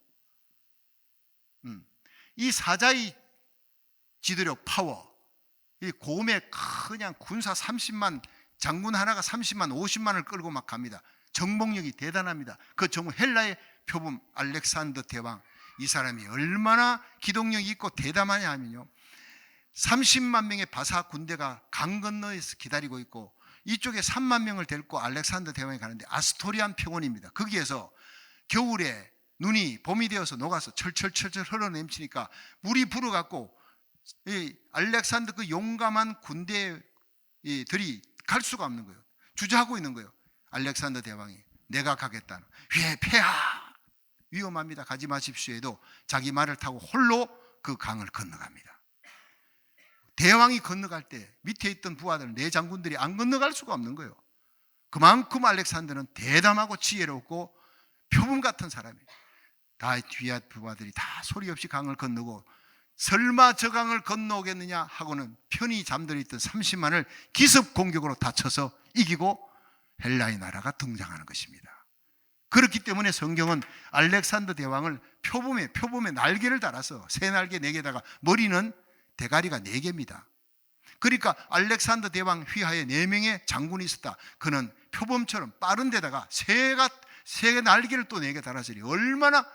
이 사자의 지도력, 파워, 이 곰의 그냥 군사 30만, 장군 하나가 30만, 50만을 끌고 막 갑니다. 정복력이 대단합니다. 그 정부 헬라의 표범 알렉산더 대왕, 이 사람이 얼마나 기동력이 있고 대담하냐 하면요, 30만 명의 바사 군대가 강 건너에서 기다리고 있고 이쪽에 3만 명을 데리고 알렉산더 대왕이 가는데 아스토리안 평원입니다. 거기에서 겨울에 눈이 봄이 되어서 녹아서 철철철철 흘러넘치니까 물이 불어갖고 이 알렉산더 그 용감한 군대들이 갈 수가 없는 거예요. 주저하고 있는 거예요. 알렉산더 대왕이 내가 가겠다는, 폐하 위험합니다, 가지 마십시오 해도 자기 말을 타고 홀로 그 강을 건너갑니다. 대왕이 건너갈 때 밑에 있던 부하들, 내 장군들이 안 건너갈 수가 없는 거예요. 그만큼 알렉산더는 대담하고 지혜롭고 표범 같은 사람이에요. 다 뒤에 부하들이 다 소리 없이 강을 건너고 설마 저 강을 건너오겠느냐 하고는 편히 잠들어 있던 30만을 기습 공격으로 다 쳐서 이기고 헬라의 나라가 등장하는 것입니다. 그렇기 때문에 성경은 알렉산더 대왕을 표범에 날개를 달아서 새 날개 4개다가 머리는 대가리가 4개입니다. 그러니까 알렉산더 대왕 휘하에 4명의 장군이 있었다. 그는 표범처럼 빠른 데다가 새 날개를 또 4개 달았으니 얼마나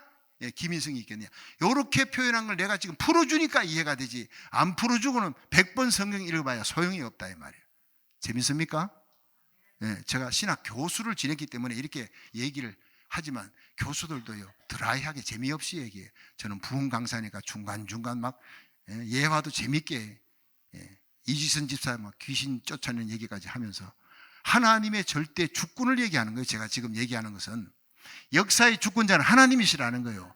기민성이 있겠냐. 이렇게 표현한 걸 내가 지금 풀어주니까 이해가 되지, 안 풀어주고는 100번 성경 읽어봐야 소용이 없다 이 말이에요. 재밌습니까? 제가 신학 교수를 지냈기 때문에 이렇게 얘기를 하지만 교수들도요 드라이하게 재미없이 얘기해요. 저는 부흥 강사니까 중간중간 막 예화도 재밌게, 이지선 집사 막 귀신 쫓아내는 얘기까지 하면서 하나님의 절대 주권을 얘기하는 거예요. 제가 지금 얘기하는 것은 역사의 주권자는 하나님이시라는 거예요.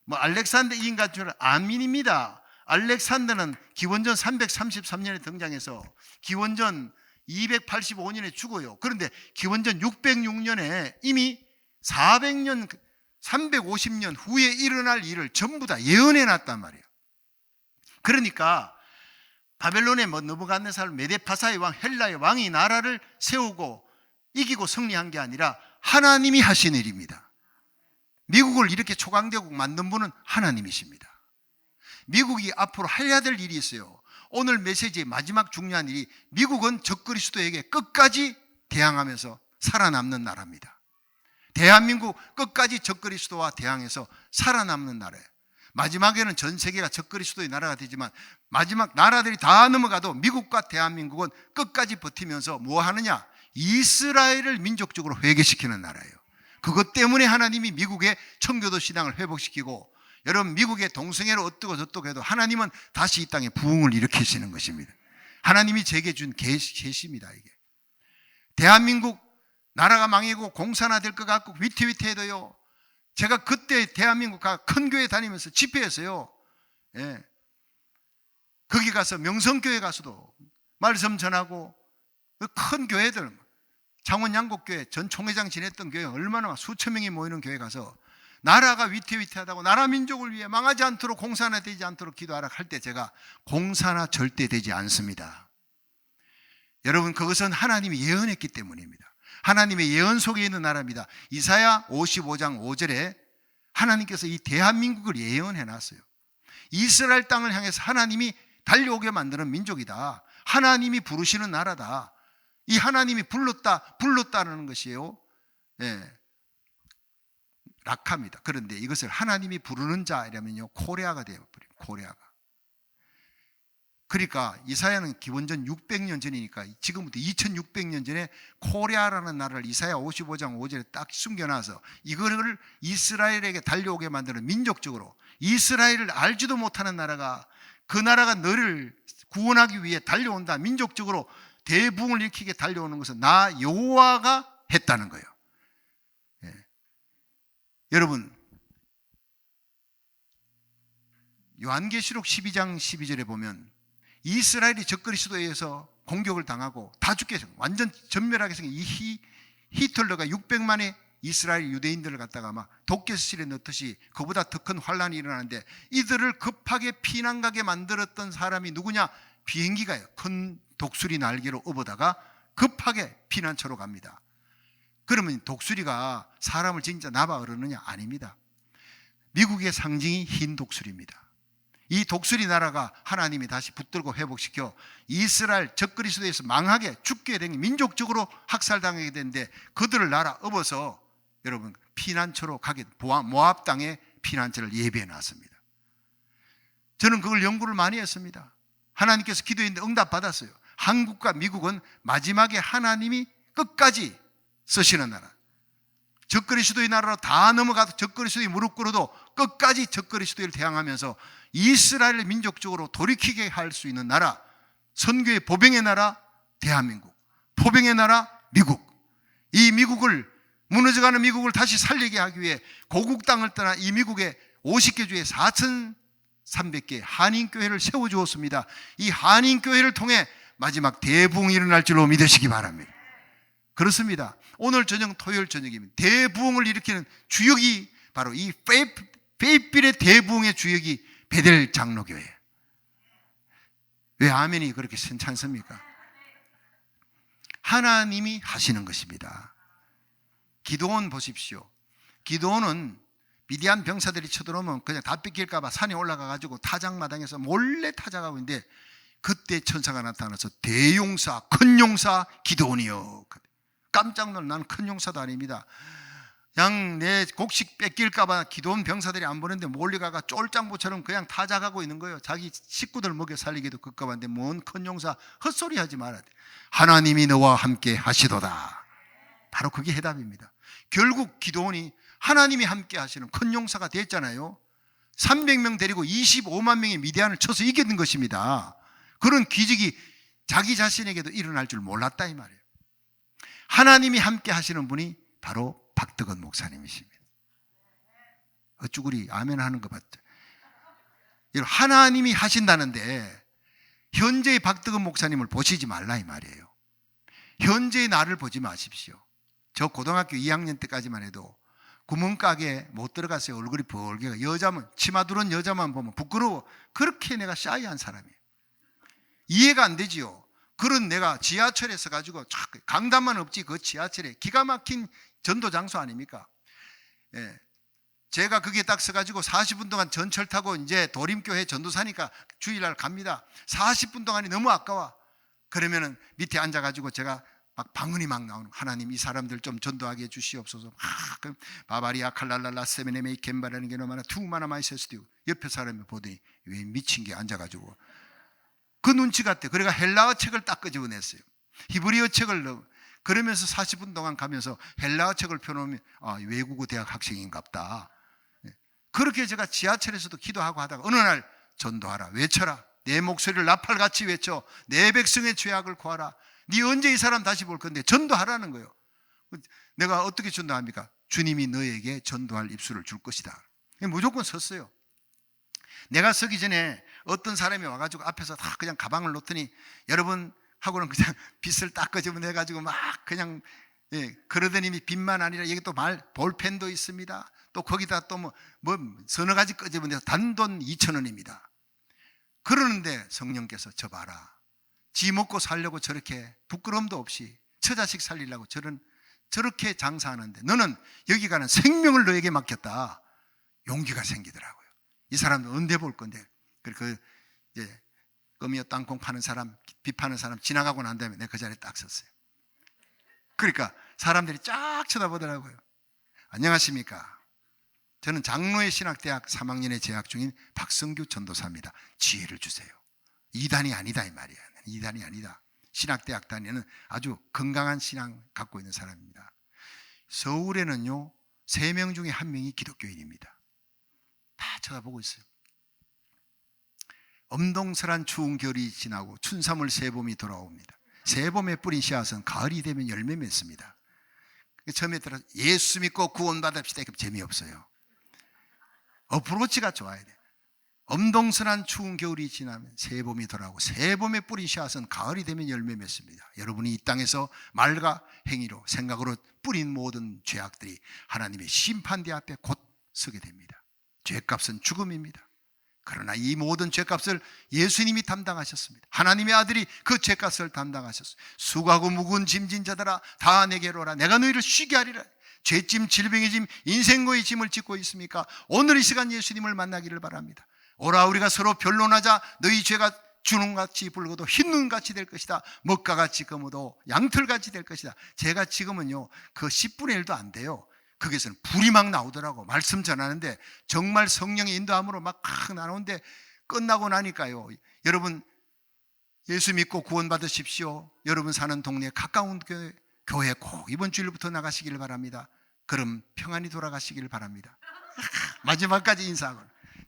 뭐 알렉산더 이긴가 줄 아민입니다. 알렉산더는 기원전 333년에 등장해서 기원전 285년에 죽어요. 그런데 기원전 606년에 이미 400년, 350년 후에 일어날 일을 전부 다 예언해 놨단 말이에요. 그러니까 바벨론의 느부갓네살 메데파사의 왕, 헬라의 왕이 나라를 세우고 이기고 승리한 게 아니라 하나님이 하신 일입니다. 미국을 이렇게 초강대국 만든 분은 하나님이십니다. 미국이 앞으로 해야 될 일이 있어요. 오늘 메시지의 마지막 중요한 일이, 미국은 적그리스도에게 끝까지 대항하면서 살아남는 나라입니다. 대한민국 끝까지 적그리스도와 대항해서 살아남는 나라예요. 마지막에는 전 세계가 적그리스도의 나라가 되지만 마지막 나라들이 다 넘어가도 미국과 대한민국은 끝까지 버티면서 뭐 하느냐? 이스라엘을 민족적으로 회개시키는 나라예요. 그것 때문에 하나님이 미국의 청교도 신앙을 회복시키고, 여러분 미국의 동성애를 어떻고 저떻고 해도 하나님은 다시 이 땅에 부흥을 일으키시는 것입니다. 하나님이 제게 준 계시입니다. 이게 대한민국 나라가 망이고 공산화 될 것 같고 위태위태해도요, 제가 그때 대한민국 큰 교회 다니면서 집회했어요. 거기 가서 명성교회 가서도 말씀 전하고, 큰 교회들, 창원 양곡교회 전 총회장 지냈던 교회 얼마나 수천 명이 모이는 교회 가서 나라가 위태위태하다고 나라 민족을 위해 망하지 않도록, 공산화 되지 않도록 기도하라 할 때 제가 공산화 절대 되지 않습니다. 여러분 그것은 하나님이 예언했기 때문입니다. 하나님의 예언 속에 있는 나라입니다. 이사야 55장 5절에 하나님께서 이 대한민국을 예언해 놨어요. 이스라엘 땅을 향해서 하나님이 달려오게 만드는 민족이다. 하나님이 부르시는 나라다. 이 하나님이 불렀다는 것이에요. 락합니다. 그런데 이것을 하나님이 부르는 자라면요 코레아가 되어버립니다. 코리아가. 그러니까 이사야는 기원전 600년 전이니까 지금부터 2600년 전에 코리아라는 나라를 이사야 55장 5절에 딱 숨겨놔서 이거를 이스라엘에게 달려오게 만드는, 민족적으로 이스라엘을 알지도 못하는 나라가, 그 나라가 너를 구원하기 위해 달려온다, 민족적으로 대붕을 일으키게 달려오는 것은 나 여호와가 했다는 거예요. 예. 여러분, 요한계시록 12장 12절에 보면 이스라엘이 적그리스도에 의해서 공격을 당하고 다 죽게 해서 완전 전멸하게 생긴 이 히틀러가 600만의 이스라엘 유대인들을 갖다가 막 독개실에 넣듯이 그보다 더 큰 환란이 일어나는데, 이들을 급하게 피난 가게 만들었던 사람이 누구냐? 비행기가요. 큰 독수리 날개로 업어다가 급하게 피난처로 갑니다. 그러면 독수리가 사람을 진짜 나봐 어르느냐? 아닙니다. 미국의 상징이 흰 독수리입니다. 이 독수리 나라가 하나님이 다시 붙들고 회복시켜 이스라엘 적그리스도에서 망하게 죽게 된, 민족적으로 학살당하게 됐는데 그들을 나라 업어서 여러분 피난처로 가게, 모압 땅에 피난처를 예비해 놨습니다. 저는 그걸 연구를 많이 했습니다. 하나님께서 기도했는데 응답 받았어요. 한국과 미국은 마지막에 하나님이 끝까지 쓰시는 나라, 적그리스도의 나라로 다 넘어가도 적그리스도의 무릎 꿇어도 끝까지 적그리스도를 대항하면서 이스라엘을 민족적으로 돌이키게 할 수 있는 나라, 선교의 보병의 나라 대한민국, 포병의 나라 미국. 이 미국을, 무너져가는 미국을 다시 살리게 하기 위해 고국 땅을 떠나 이 미국의 50개 주에 4,300개 한인교회를 세워주었습니다. 이 한인교회를 통해 마지막 대부흥이 일어날 줄로 믿으시기 바랍니다. 그렇습니다. 오늘 저녁, 토요일 저녁입니다. 대부흥을 일으키는 주역이 바로 이 페이필의 대부흥의 주역이 베델 장로교회예요. 왜 아멘이 그렇게 괜찮습니까? 하나님이 하시는 것입니다. 기드온 보십시오. 기드온은 미디안 병사들이 쳐들어오면 그냥 다 뺏길까 봐 산에 올라가가지고 타작마당에서 몰래 타작하고 있는데, 그때 천사가 나타나서 대용사, 큰 용사 기드온이요. 깜짝 놀라. 나는 큰 용사도 아닙니다. 그냥 내 곡식 뺏길까봐 기드온 병사들이 안 보는데 몰래 가가 쫄장부처럼 그냥 타작하고 있는 거예요. 자기 식구들 먹여 살리기도 급급한데 뭔 큰 용사, 헛소리 하지 말아야 돼. 하나님이 너와 함께 하시도다. 바로 그게 해답입니다. 결국 기드온이 하나님이 함께 하시는 큰 용사가 됐잖아요. 300명 데리고 25만 명의 미디안을 쳐서 이겼는 것입니다. 그런 기적이 자기 자신에게도 일어날 줄 몰랐다 이 말이에요. 하나님이 함께 하시는 분이 바로 박덕원 목사님이십니다. 어쭈구리 아멘 하는 거 봤죠? 하나님이 하신다는데 현재의 박덕원 목사님을 보시지 말라 이 말이에요. 현재의 나를 보지 마십시오. 저 고등학교 2학년 때까지만 해도 구멍가게에 못 들어갔어요. 얼굴이 벌게가. 여자만, 치마 두른 여자만 보면 부끄러워. 그렇게 내가 샤이한 사람이에요. 이해가 안 되지요. 그런 내가 지하철에 서가지고 강단만 없지 그 지하철에 기가 막힌 전도 장소 아닙니까? 예. 제가 거기에 딱 서가지고 40분 동안 전철 타고 이제 도림교회 전도사니까 주일날 갑니다. 40분 동안이 너무 아까워. 그러면은 밑에 앉아가지고 제가 막 방언이 막 나오는, 하나님 이 사람들 좀 전도하게 해주시옵소서. 바바리아 칼랄랄라 세메네메이 겐바라는 게 너무나 투마나 마이세스디오. 옆에 사람이 보더니 왜 미친 게 앉아가지고 그 눈치 같아. 그래가 헬라어 책을 딱 끄집어냈어요. 히브리어 책을 넣어. 그러면서 40분 동안 가면서 헬라어 책을 펴놓으면 외국어 대학 학생인갑다. 그렇게 제가 지하철에서도 기도하고 하다가 어느 날 전도하라, 외쳐라. 내 목소리를 나팔같이 외쳐. 내 백성의 죄악을 고하라. 네 언제 이 사람 다시 볼 건데 전도하라는 거예요. 내가 어떻게 전도합니까? 주님이 너에게 전도할 입술을 줄 것이다. 무조건 섰어요. 내가 서기 전에 어떤 사람이 와가지고 앞에서 다 그냥 가방을 놓더니 여러분 하고는 그냥 빗을 딱 끄집어내가지고 막 그냥 그러더니 빗만 아니라 여기 또 볼펜도 있습니다. 또 거기다 또 뭐 서너 가지 끄집어내서 단돈 2,000원입니다. 그러는데 성령께서 저 봐라. 지 먹고 살려고 저렇게 부끄러움도 없이 처자식 살리려고 저렇게 장사하는데 너는 여기 가는 생명을 너에게 맡겼다. 용기가 생기더라고요. 이 사람도 언제 볼 건데. 그 이제 껌이어 땅콩 파는 사람, 비 파는 사람 지나가고 난 다음에 내가 그 자리에 딱 섰어요. 그러니까 사람들이 쫙 쳐다보더라고요. 안녕하십니까? 저는 장로의 신학대학 3학년에 재학 중인 박성규 전도사입니다. 지혜를 주세요. 이단이 아니다 이 말이야. 이단이 아니다. 신학대학 다니는 아주 건강한 신앙 갖고 있는 사람입니다. 서울에는요 3명 중에 1명이 기독교인입니다. 다 쳐다보고 있어요. 엄동설한 추운 겨울이 지나고 춘삼월 새봄이 돌아옵니다. 새봄에 뿌린 씨앗은 가을이 되면 열매 맺습니다. 처음에 들어서 예수 믿고 구원받읍시다. 재미없어요. 어프로치가 좋아야 돼. 엄동설한 추운 겨울이 지나면 새봄이 돌아오고 새봄에 뿌린 씨앗은 가을이 되면 열매 맺습니다. 여러분이 이 땅에서 말과 행위로 생각으로 뿌린 모든 죄악들이 하나님의 심판대 앞에 곧 서게 됩니다. 죄값은 죽음입니다. 그러나 이 모든 죄값을 예수님이 담당하셨습니다. 하나님의 아들이 그 죄값을 담당하셨어요. 수고하고 무거운 짐진 자들아 다 내게로 오라. 내가 너희를 쉬게 하리라. 죄짐, 질병의 짐, 인생고의 짐을 짓고 있습니까? 오늘 이 시간 예수님을 만나기를 바랍니다. 오라 우리가 서로 변론하자. 너희 죄가 주눈같이 붉어도 흰눈같이 될 것이다. 먹가같이 검어도 양털같이 될 것이다. 제가 지금은요 그 10분의 1도 안 돼요. 거기서는 불이 막 나오더라고. 말씀 전하는데 정말 성령의 인도함으로 막 나오는데 끝나고 나니까요, 여러분 예수 믿고 구원 받으십시오. 여러분 사는 동네 가까운 교회 꼭 이번 주일부터 나가시길 바랍니다. 그럼 평안히 돌아가시길 바랍니다. 마지막까지 인사하고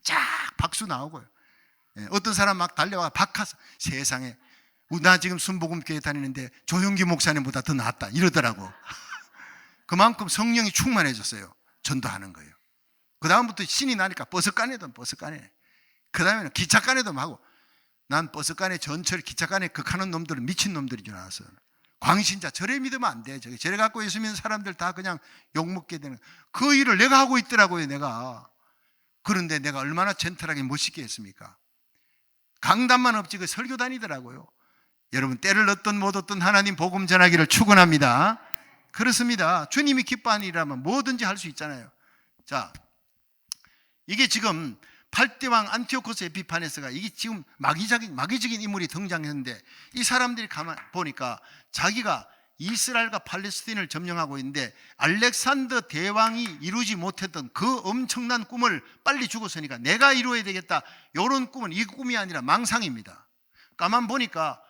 쫙 박수 나오고요. 어떤 사람 막 달려와 박하서 세상에 나 지금 순복음교회 다니는데 조용기 목사님보다 더 낫다 이러더라고. 그만큼 성령이 충만해졌어요. 전도하는 거예요. 그 다음부터 신이 나니까 버스간에도 버스간에, 그 다음에는 기차간에도 하고. 난 버스간에 전철 기차간에 극하는 놈들은 미친 놈들인 줄 알았어요. 광신자 절에 믿으면 안 돼. 절에 갖고 있으면 사람들 다 그냥 욕먹게 되는 그 일을 내가 하고 있더라고요. 내가. 그런데 내가 얼마나 젠틀하게 멋있게 했습니까? 강단만 없지 그 설교 다니더라고요. 여러분 때를 얻든 못 얻든 하나님 복음 전하기를 축원합니다. 그렇습니다. 주님이 기뻐하는 일이라면 뭐든지 할 수 있잖아요. 자, 이게 지금 8대왕 안티오코스 에피파네스가 이게 지금 마귀적인 인물이 등장했는데 이 사람들이 가만 보니까 자기가 이스라엘과 팔레스틴을 점령하고 있는데 알렉산더 대왕이 이루지 못했던 그 엄청난 꿈을 빨리 죽었으니까 내가 이루어야 되겠다. 이런 꿈은 이 꿈이 아니라 망상입니다. 가만 보니까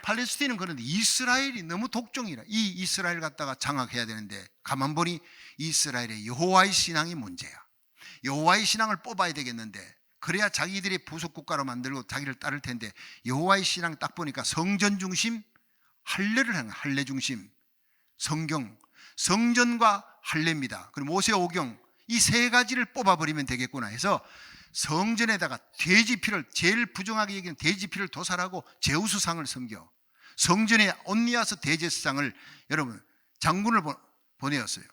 팔레스틴은 그런데 이스라엘이 너무 독종이라 이 이스라엘 갖다가 장악해야 되는데 가만 보니 이스라엘의 여호와의 신앙이 문제야. 여호와의 신앙을 뽑아야 되겠는데 그래야 자기들이 부속 국가로 만들고 자기를 따를 텐데 여호와의 신앙 딱 보니까 성전 중심, 할례를 하는 할례 중심, 성전과 할례입니다. 그리고 모세오경 이 세 가지를 뽑아버리면 되겠구나 해서 성전에다가 돼지피를 제일 부정하게 얘기하는 돼지피를 도살하고 제우스상을 섬겨 성전에 온니아스 대제사장을 여러분 장군을 보내었어요.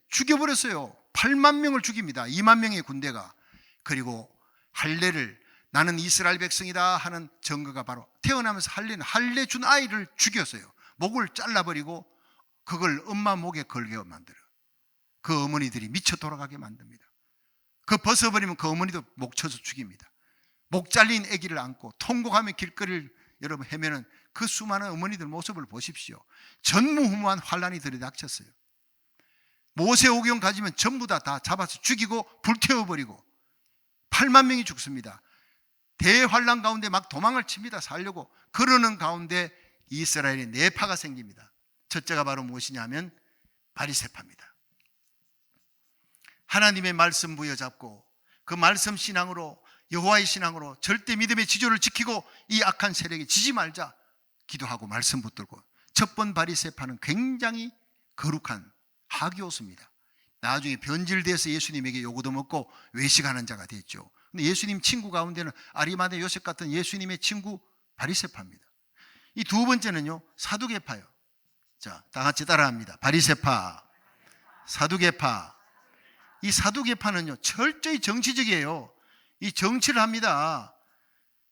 죽여버렸어요. 8만 명을 죽입니다. 2만 명의 군대가. 그리고 할례를 나는 이스라엘 백성이다 하는 증거가 바로 태어나면서 할례 준 아이를 죽였어요. 목을 잘라버리고 그걸 엄마 목에 걸게 만들어요. 그 어머니들이 미쳐 돌아가게 만듭니다. 그 벗어버리면 그 어머니도 목 쳐서 죽입니다. 목 잘린 아기를 안고 통곡하며 길거리를 여러분 헤매는 그 수많은 어머니들 모습을 보십시오. 전무후무한 환란이 들이닥쳤어요. 모세오경 가지면 전부 다 잡아서 죽이고 불태워버리고 8만 명이 죽습니다. 대환란 가운데 막 도망을 칩니다. 살려고. 그러는 가운데 이스라엘에 네 파가 생깁니다. 첫째가 바로 무엇이냐면 바리새파입니다. 하나님의 말씀 부여잡고 그 말씀 신앙으로 여호와의 신앙으로 절대 믿음의 지조를 지키고 이 악한 세력에 지지 말자 기도하고 말씀 붙들고. 첫 번 바리새파는 굉장히 거룩한 하교수입니다. 나중에 변질돼서 예수님에게 요구도 먹고 외식하는 자가 됐죠. 근데 예수님 친구 가운데는 아리마대 요셉 같은 예수님의 친구 바리새파입니다. 이 두 번째는요 사두개파요. 자, 다 같이 따라합니다. 바리새파, 사두개파. 이 사두개파는요 철저히 정치적이에요. 이 정치를 합니다.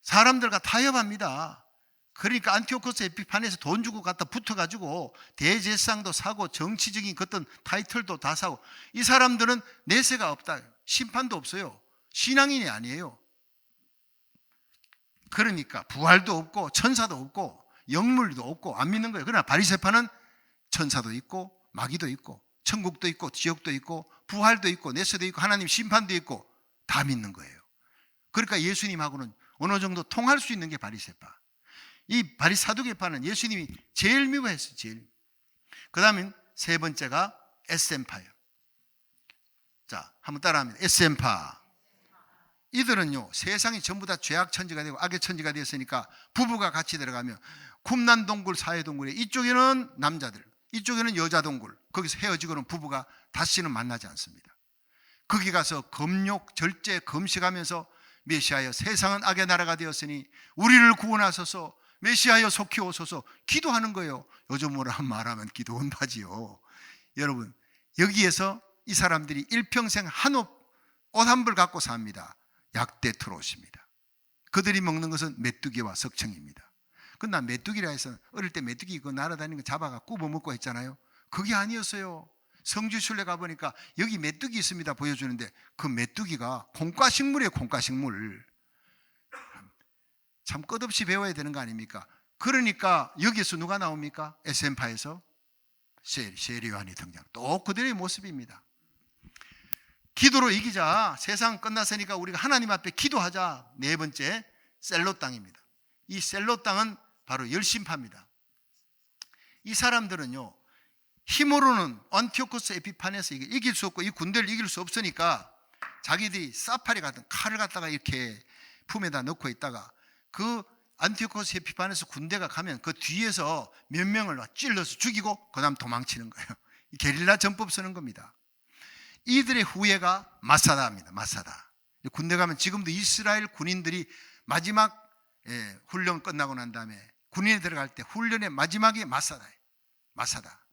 사람들과 타협합니다. 그러니까 안티오코스 에피판에서 돈 주고 갖다 붙어가지고 대제사장도 사고 정치적인 어떤 타이틀도 다 사고. 이 사람들은 내세가 없다. 심판도 없어요. 신앙인이 아니에요. 그러니까 부활도 없고 천사도 없고 영물도 없고 안 믿는 거예요. 그러나 바리새파는 천사도 있고 마귀도 있고 천국도 있고 지옥도 있고 부활도 있고 내세도 있고 하나님 심판도 있고 다 믿는 거예요. 그러니까 예수님하고는 어느 정도 통할 수 있는 게 바리새파. 이 바리사두개파는 예수님이 제일 미워했어요. 제일. 그 다음에 세 번째가 에센파예요. 자, 한번 따라합니다. 에센파. 이들은요, 세상이 전부 다 죄악 천지가 되고 악의 천지가 되었으니까 부부가 같이 들어가면 쿰난 동굴, 사해 동굴에 이쪽에는 남자들, 이쪽에는 여자 동굴, 거기서 헤어지고는 부부가 다시는 만나지 않습니다. 거기 가서 검욕, 절제, 금식하면서 메시아여 세상은 악의 나라가 되었으니 우리를 구원하소서, 메시아여 속히 오소서 기도하는 거예요. 요즘으로 말하면 기도 온다지요. 여러분, 여기에서 이 사람들이 일평생 한옷, 옷 한 벌 갖고 삽니다. 약대 트롯입니다. 그들이 먹는 것은 메뚜기와 석청입니다. 그나 메뚜기라 해서 어릴 때 메뚜기 그 날아다니는 거 잡아가 굽어 먹고 했잖아요. 그게 아니었어요. 성지순례 가보니까 여기 메뚜기 있습니다 보여주는데 그 메뚜기가 콩과식물이에요. 콩과식물. 참 끝없이 배워야 되는 거 아닙니까? 그러니까 여기서 누가 나옵니까? 에센파에서 세리요한이 등장. 또 그들의 모습입니다. 기도로 이기자. 세상 끝났으니까 우리가 하나님 앞에 기도하자. 네 번째, 셀롯 땅입니다. 이 셀롯 땅은 바로 열심파입니다. 이 사람들은요, 힘으로는 안티오코스 에피파네스 이길 수 없고 이 군대를 이길 수 없으니까 자기들이 사파리 같은 칼을 갖다가 이렇게 품에다 넣고 있다가 그 안티오코스 에피파네스 군대가 가면 그 뒤에서 몇 명을 찔러서 죽이고 그 다음 도망치는 거예요. 게릴라 전법 쓰는 겁니다. 이들의 후예가 마사다입니다. 마사다. 군대 가면 지금도 이스라엘 군인들이 마지막 훈련 끝나고 난 다음에 군인에 들어갈 때 훈련의 마지막이 마사다예요. 마사다.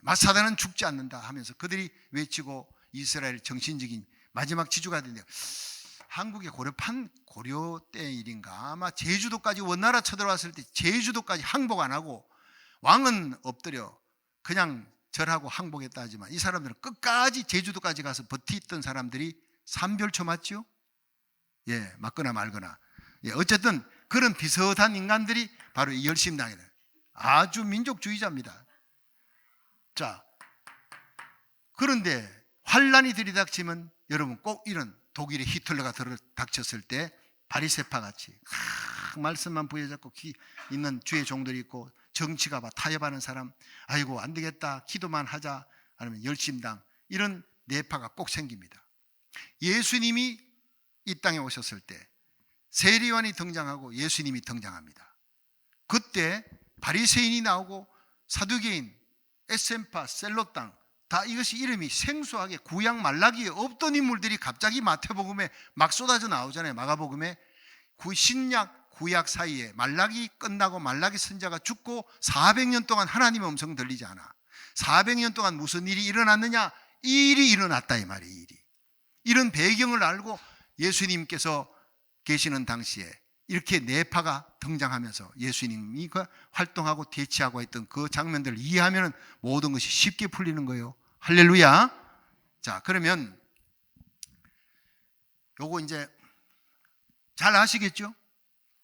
마사다는 죽지 않는다 하면서 그들이 외치고 이스라엘 정신적인 마지막 지주가 되는데요. 한국의 고려 때 일인가 아마 제주도까지 원나라 쳐들어왔을 때 제주도까지 항복 안 하고 왕은 엎드려 그냥 절하고 항복했다 하지만 이 사람들은 끝까지 제주도까지 가서 버티던 사람들이 삼별초 맞죠? 예, 맞거나 말거나. 예, 어쨌든 그런 비슷한 인간들이 바로 이 열심당이다. 아주 민족주의자입니다. 자, 그런데 환란이 들이닥치면 여러분 꼭 이런 독일의 히틀러가 들이닥쳤을 때 바리새파 같이 말씀만 부여잡고 있는 주의 종들이 있고 정치가 막 타협하는 사람, 아이고 안 되겠다 기도만 하자 아니면 열심당, 이런 내파가 꼭 생깁니다. 예수님이 이 땅에 오셨을 때 세리요한이 등장하고 예수님이 등장합니다. 그때 바리새인이 나오고 사두개인, 에센파, 셀롯 땅 다 이것이 이름이 생소하게 구약 말라기에 없던 인물들이 갑자기 마태복음에 막 쏟아져 나오잖아요. 마가복음에 신약 구약 사이에 말라기 끝나고 말라기 선지자가 죽고 400년 동안 하나님의 음성 들리지 않아. 400년 동안 무슨 일이 일어났느냐? 이 일이 일어났다 이 말이에요. 이 일이. 이런 배경을 알고 예수님께서 계시는 당시에 이렇게 네파가 등장하면서 예수님이 활동하고 대치하고 있던 그 장면들을 이해하면 모든 것이 쉽게 풀리는 거예요. 할렐루야. 자, 그러면 요거 이제 잘 아시겠죠?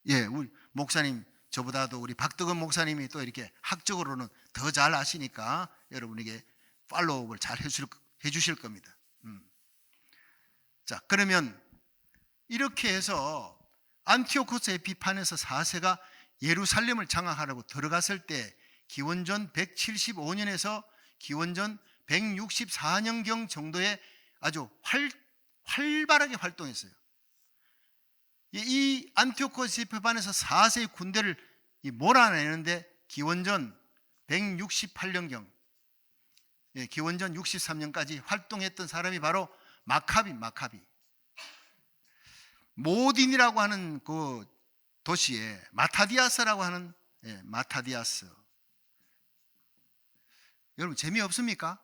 예, 우리 목사님 저보다도 우리 박덕은 목사님이 또 이렇게 학적으로는 더 잘 아시니까 여러분에게 팔로우업을 잘 해주실 겁니다. 자, 그러면 이렇게 해서 안티오코스 에피파네스 4세가 예루살렘을 장악하려고 들어갔을 때 기원전 175년에서 기원전 164년경 정도에 아주 활발하게 활동했어요. 이 안티오코스 에피파네스 4세의 군대를 몰아내는데 기원전 168년경, 기원전 63년까지 활동했던 사람이 바로 마카비. 모딘이라고 하는 그 도시에 마타디아스라고 하는 마타디아스. 여러분 재미없습니까?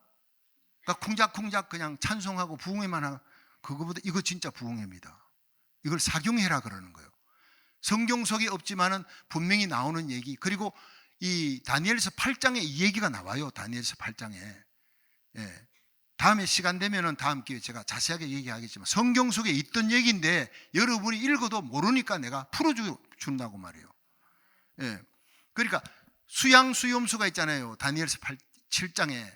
그러니까 쿵작쿵작 그냥 찬송하고 부흥회만 하고, 그거보다 이거 진짜 부흥회입니다. 이걸 사경회라 그러는 거예요. 성경 속에 없지만은 분명히 나오는 얘기. 그리고 이 다니엘서 8장에 이 얘기가 나와요. 다니엘서 8장에. 예. 다음에 시간 되면은 다음 기회에 제가 자세하게 얘기하겠지만 성경 속에 있던 얘기인데 여러분이 읽어도 모르니까 내가 풀어준다고 말이에요. 예. 그러니까 수양수염수가 있잖아요. 다니엘서 7장에.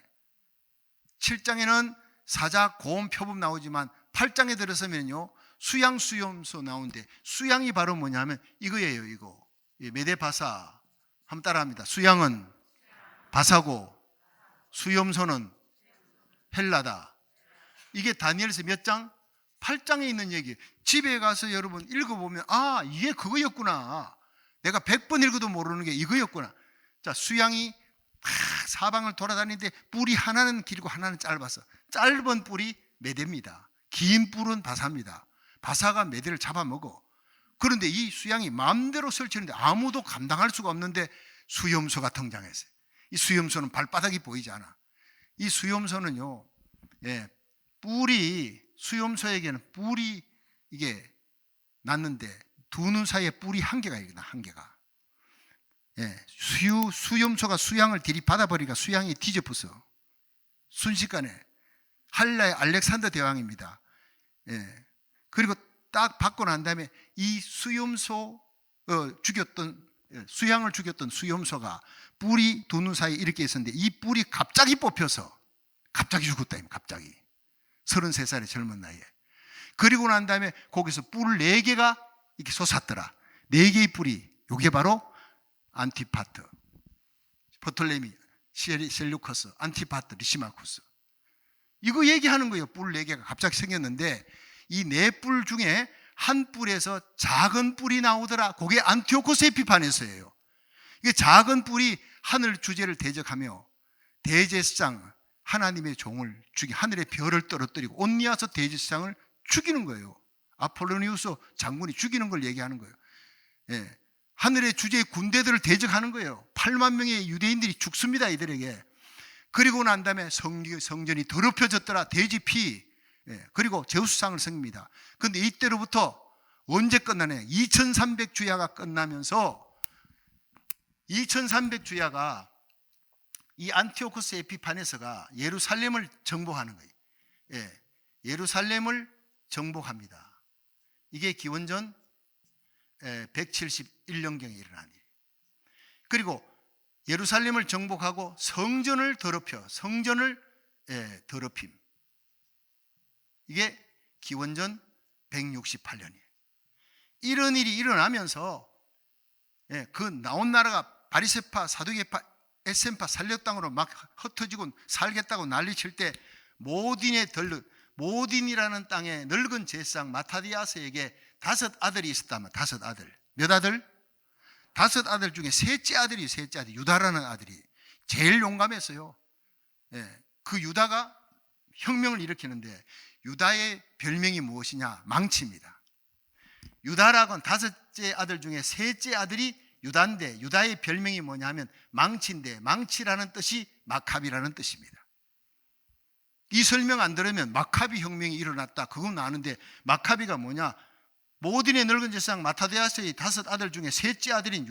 7장에는 사자, 고음, 표범 나오지만 8장에 들어서면요 수양, 수염소 나오는데 수양이 바로 뭐냐면 이거예요. 이거 메데바사 한번 따라합니다. 수양은 바사고 수염소는 헬라다. 이게 다니엘서 몇 장? 8장에 있는 얘기예요. 집에 가서 여러분 읽어보면 아 이게 그거였구나. 내가 100번 읽어도 모르는 게 이거였구나. 자, 수양이 사방을 돌아다니는데 뿔이 하나는 길고 하나는 짧아서 짧은 뿔이 메대입니다. 긴 뿔은 바사입니다. 바사가 메대를 잡아먹어. 그런데 이 수양이 마음대로 설치는데 아무도 감당할 수가 없는데 수염소가 등장했어요. 이 수염소는 발바닥이 보이지 않아. 이 수염소는요, 뿔이 수염소에게는 뿔이 이게 났는데 두 눈 사이에 뿔이 한 개가 있구나, 한 개가. 수염소가 수양을 들이받아 버리니까 수양이 뒤집어서 순식간에 한라의 알렉산더 대왕입니다. 그리고 딱 받고 난 다음에 이 수염소 수양을 죽였던 수염소가 뿔이 두 눈 사이에 이렇게 있었는데 이 뿔이 갑자기 뽑혀서 갑자기 죽었다. 갑자기 33살의 젊은 나이에. 그리고 난 다음에 거기서 뿔 4개가 이렇게 솟았더라. 4개의 뿔이 이게 바로 안티파트, 버톨레미, 셀루커스, 안티파트, 리시마쿠스. 이거 얘기하는 거예요. 뿔 4개가 갑자기 생겼는데 이 4뿔 중에 한 뿔에서 작은 뿔이 나오더라. 그게 안티오코스 에피파네스예요. 이게 작은 뿔이 하늘 주제를 대적하며 대제사장 하나님의 종을 하늘의 별을 떨어뜨리고 온니아서 대제사장을 죽이는 거예요. 아폴로니우스 장군이 죽이는 걸 얘기하는 거예요. 하늘의 주제의 군대들을 대적하는 거예요. 8만 명의 유대인들이 죽습니다, 이들에게. 그리고 난 다음에 성전이 더럽혀졌더라. 돼지 피, 그리고 제우스상을 섬깁니다. 그런데 이때로부터 언제 끝나냐? 2300주야가 끝나면서 2300주야가 이 안티오코스 에피파네스가 예루살렘을 정복하는 거예요. 예루살렘을 정복합니다. 이게 기원전 171년경에 일어난 일. 그리고 예루살렘을 정복하고 성전을 더럽힘. 이게 기원전 168년이에요. 이런 일이 일어나면서 그 나온 나라가 바리새파, 사두개파, 에센파 살려 땅으로 막 흩어지고 살겠다고 난리칠 때 모딘이라는 땅에 늙은 제사장 마타디아스에게 5 아들이 있었다면 5 아들. 몇 아들? 5 아들 중에 셋째 아들이 유다라는 아들이 제일 용감했어요. 그 유다가 혁명을 일으키는데 유다의 별명이 무엇이냐? 망치입니다. 유다라고는 5째 아들 중에 셋째 아들이 유다인데 유다의 별명이 뭐냐면 망치인데 망치라는 뜻이 마카비라는 뜻입니다. 이 설명 안 들으면 마카비 혁명이 일어났다 그건 아는데 마카비가 뭐냐? 모딘의 늙은 제사장 마타데아스의 5 아들 중에 셋째 아들인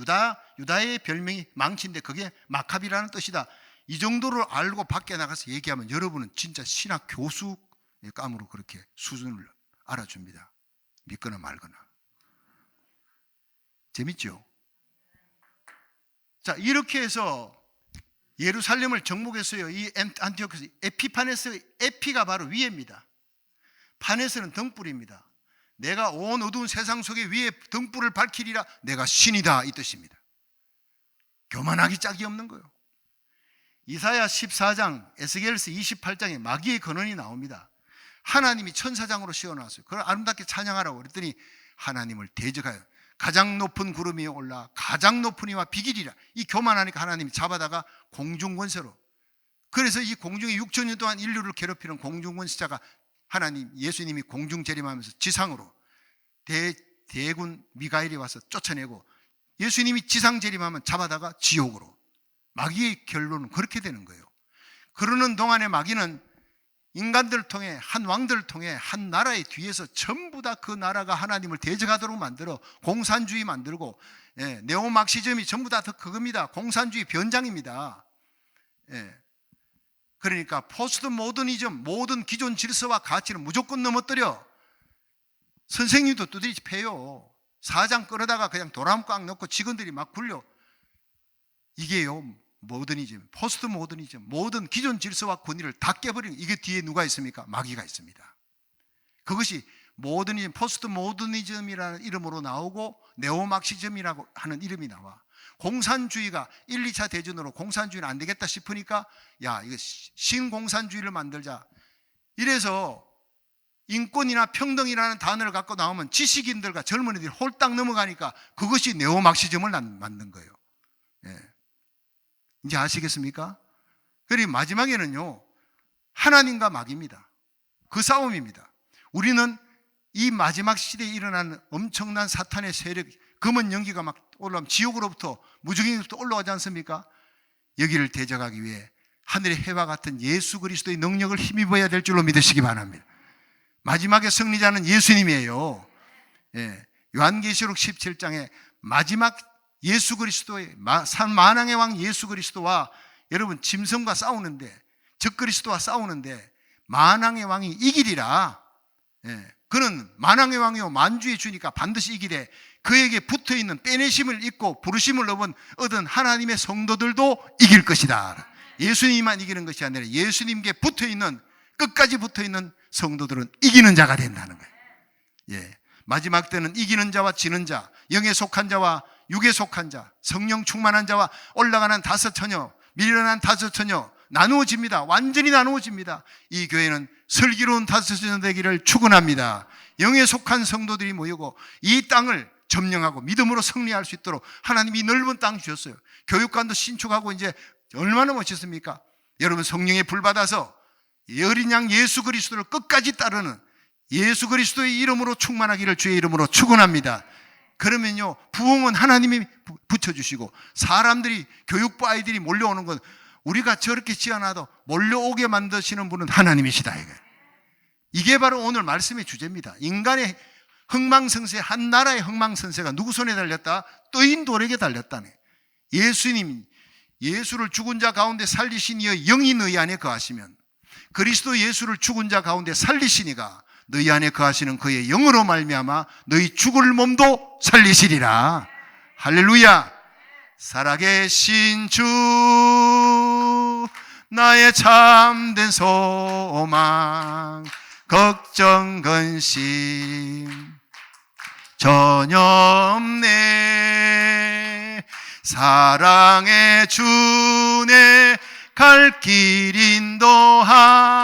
유다의 별명이 망치인데 그게 마카비라는 뜻이다. 이 정도를 알고 밖에 나가서 얘기하면 여러분은 진짜 신학 교수 감으로 그렇게 수준을 알아줍니다. 믿거나 말거나. 재밌죠? 자, 이렇게 해서 예루살렘을 정복했어요. 이 안티오코스 에피파네스, 에피가 바로 위에입니다. 파네스는 등불입니다. 내가 온 어두운 세상 속에 위에 등불을 밝히리라. 내가 신이다 이 뜻입니다. 교만하기 짝이 없는 거예요. 이사야 14장, 에스겔서 28장에 마귀의 근원이 나옵니다. 하나님이 천사장으로 씌워놨어요. 그걸 아름답게 찬양하라고 그랬더니 하나님을 대적하여 가장 높은 구름 위에 올라 가장 높은 이와 비길이라. 이 교만하니까 하나님이 잡아다가 공중권세로. 그래서 이 공중에 6천년 동안 인류를 괴롭히는 공중권세자가 하나님 예수님이 공중재림하면서 지상으로 대군 미가엘이 와서 쫓아내고 예수님이 지상재림하면 잡아다가 지옥으로. 마귀의 결론은 그렇게 되는 거예요. 그러는 동안에 마귀는 인간들을 통해 한 왕들을 통해 한 나라의 뒤에서 전부 다 그 나라가 하나님을 대적하도록 만들어 공산주의 만들고 네오막시즘이 전부 다 그겁니다. 공산주의 변장입니다. 그러니까 포스트 모더니즘 모든 기존 질서와 가치를 무조건 넘어뜨려. 선생님도 두드리 패요. 사장 끌어다가 그냥 도람꽉 넣고 직원들이 막 굴려. 이게요 모더니즘, 포스트 모더니즘, 모든 기존 질서와 권위를 다 깨버리는, 이게 뒤에 누가 있습니까? 마귀가 있습니다. 그것이 모더니즘, 포스트 모더니즘이라는 이름으로 나오고 네오막시즘이라고 하는 이름이 나와. 공산주의가 1, 2차 대전으로 공산주의는 안 되겠다 싶으니까 야, 이거 신공산주의를 만들자. 이래서 인권이나 평등이라는 단어를 갖고 나오면 지식인들과 젊은이들이 홀딱 넘어가니까 그것이 네오막시즘을 만든 거예요. 예. 이제 아시겠습니까? 그리고 마지막에는요, 하나님과 마귀입니다. 그 싸움입니다. 우리는 이 마지막 시대에 일어나는 엄청난 사탄의 세력, 검은 연기가 막 올라오면 지옥으로부터, 무중생으로부터 올라가지 않습니까? 여기를 대적하기 위해 하늘의 해와 같은 예수 그리스도의 능력을 힘입어야 될 줄로 믿으시기 바랍니다. 마지막에 승리자는 예수님이에요. 예. 요한계시록 17장에 마지막 예수 그리스도의 만왕의 왕 예수 그리스도와 여러분 짐승과 싸우는데, 적그리스도와 싸우는데 만왕의 왕이 이기리라. 예. 그는 만왕의 왕이요 만주의 주니까 반드시 이기되 그에게 붙어있는 빼내심을 입고 부르심을 얻은 하나님의 성도들도 이길 것이다. 예수님만 이기는 것이 아니라 예수님께 붙어있는, 끝까지 붙어있는 성도들은 이기는 자가 된다는 거예요. 예. 마지막 때는 이기는 자와 지는 자, 영에 속한 자와 육에 속한 자, 성령 충만한 자와 올라가는 다섯 처녀, 미련한 다섯 처녀 나누어집니다. 완전히 나누어집니다. 이 교회는 슬기로운 다섯 처녀 되기를 축원합니다. 영에 속한 성도들이 모이고 이 땅을 점령하고 믿음으로 승리할 수 있도록 하나님이 넓은 땅 주셨어요. 교육관도 신축하고 이제 얼마나 멋있습니까? 여러분 성령에 불 받아서 어린 양 예수 그리스도를 끝까지 따르는, 예수 그리스도의 이름으로 충만하기를 주의 이름으로 축원합니다. 그러면요, 부흥은 하나님이 붙여주시고 사람들이, 교육부 아이들이 몰려오는 건 우리가 저렇게 지어놔도 몰려오게 만드시는 분은 하나님이시다. 이게 바로 오늘 말씀의 주제입니다. 인간의 흥망성쇠, 한 나라의 흥망성쇠가 누구 손에 달렸다? 떠인 돌에게 달렸다네. 예수님, 예수를 죽은 자 가운데 살리신 이의 영이 너희 안에 거하시면, 그리스도 예수를 죽은 자 가운데 살리시니가 너희 안에 거하시는 그의 영으로 말미암아 너희 죽을 몸도 살리시리라. 할렐루야. 살아계신 주 나의 참된 소망, 걱정 근심 전혀 없네. 사랑의 주내 갈 길 인도하니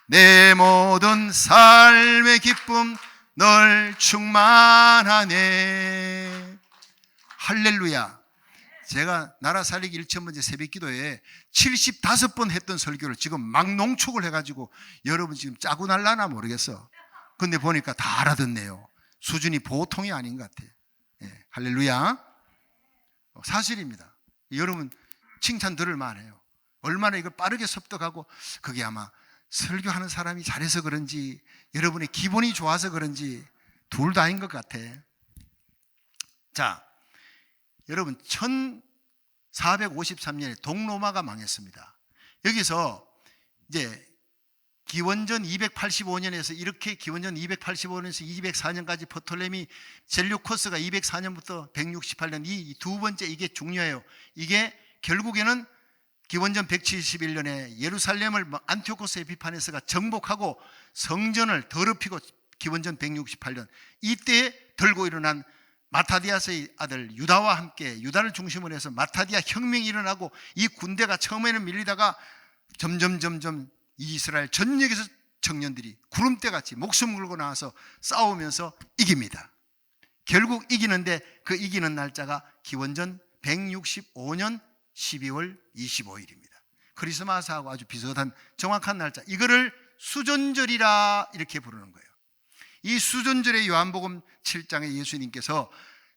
내 모든 삶의 기쁨 널 충만하네. 할렐루야. 제가 나라 살리기 1,000번째 새벽 기도에 75번 했던 설교를 지금 막 농축을 해가지고 여러분 지금 짜고 날라나 모르겠어. 근데 보니까 다 알아듣네요. 수준이 보통이 아닌 것 같아요. 예, 할렐루야. 사실입니다. 여러분 칭찬 들을 만해요. 얼마나 이걸 빠르게 습득하고, 그게 아마 설교하는 사람이 잘해서 그런지 여러분의 기본이 좋아서 그런지 둘 다인 것 같아. 자, 여러분 1453년에 동로마가 망했습니다. 여기서 이제 기원전 285년에서 이렇게 기원전 285년에서 204년까지 프톨레미 셀류커스가 204년부터 168년, 이 두 번째, 이게 중요해요. 이게 결국에는 기원전 171년에 예루살렘을 안티오코스 에피파네스가 정복하고 성전을 더럽히고, 기원전 168년 이때 들고 일어난 마타디아스의 아들 유다와 함께, 유다를 중심으로 해서 마타디아 혁명이 일어나고, 이 군대가 처음에는 밀리다가 점점 이스라엘 전역에서 청년들이 구름대같이 목숨 걸고 나와서 싸우면서 이깁니다. 결국 이기는데 그 이기는 날짜가 기원전 165년 12월 25일입니다. 크리스마스하고 아주 비슷한 정확한 날짜, 이거를 수전절이라 이렇게 부르는 거예요. 이 수전절에 요한복음 7장에 예수님께서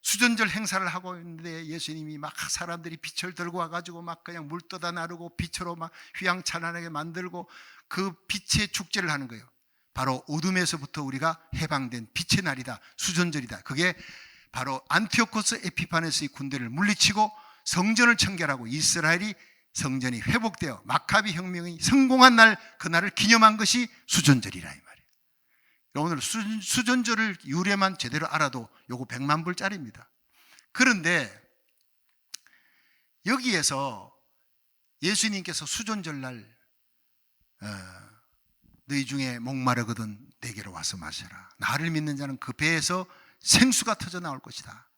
수전절 행사를 하고 있는데 예수님이 막 사람들이 빛을 들고 와가지고 막 그냥 물 떠다 나르고 빛으로 막 휘황찬란하게 만들고 그 빛의 축제를 하는 거예요. 바로 어둠에서부터 우리가 해방된 빛의 날이다. 수전절이다. 그게 바로 안티오코스 에피파네스의 군대를 물리치고 성전을 청결하고 이스라엘이 성전이 회복되어 마카비 혁명이 성공한 날, 그날을 기념한 것이 수전절이라 이 말이에요. 오늘 수전절을 유래만 제대로 알아도 요거 100만 불짜리입니다. 그런데 여기에서 예수님께서 수존절날 너희 중에 목마르거든 내게로 와서 마셔라. 나를 믿는 자는 그 배에서 생수가 터져 나올 것이다.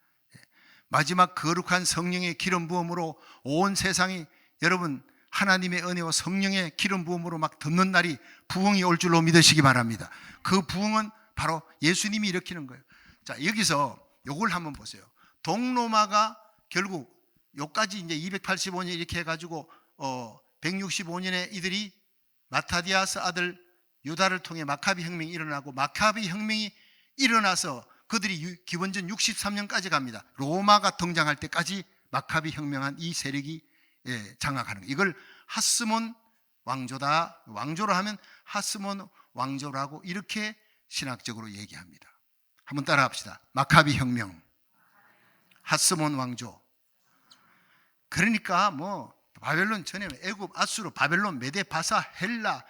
마지막 거룩한 성령의 기름 부음으로 온 세상이, 여러분, 하나님의 은혜와 성령의 기름 부음으로 막 덮는 날이 부흥이 올 줄로 믿으시기 바랍니다. 그 부흥은 바로 예수님이 일으키는 거예요. 자, 여기서 요걸 한번 보세요. 동로마가 결국 요까지 이제 285년 이렇게 해가지고 165년에 이들이 마타디아스 아들 유다를 통해 마카비 혁명이 일어나고, 마카비 혁명이 일어나서 그들이 기원전 63년까지 갑니다. 로마가 등장할 때까지 마카비 혁명한 이 세력이 장악하는 거예요. 이걸 하스몬 왕조다, 왕조로 하면 하스몬 왕조라고 이렇게 신학적으로 얘기합니다. 한번 따라 합시다. 마카비 혁명, 하스몬 왕조. 그러니까 뭐 바벨론 전에 애굽, 아수르, 바벨론, 메데, 바사, 헬라,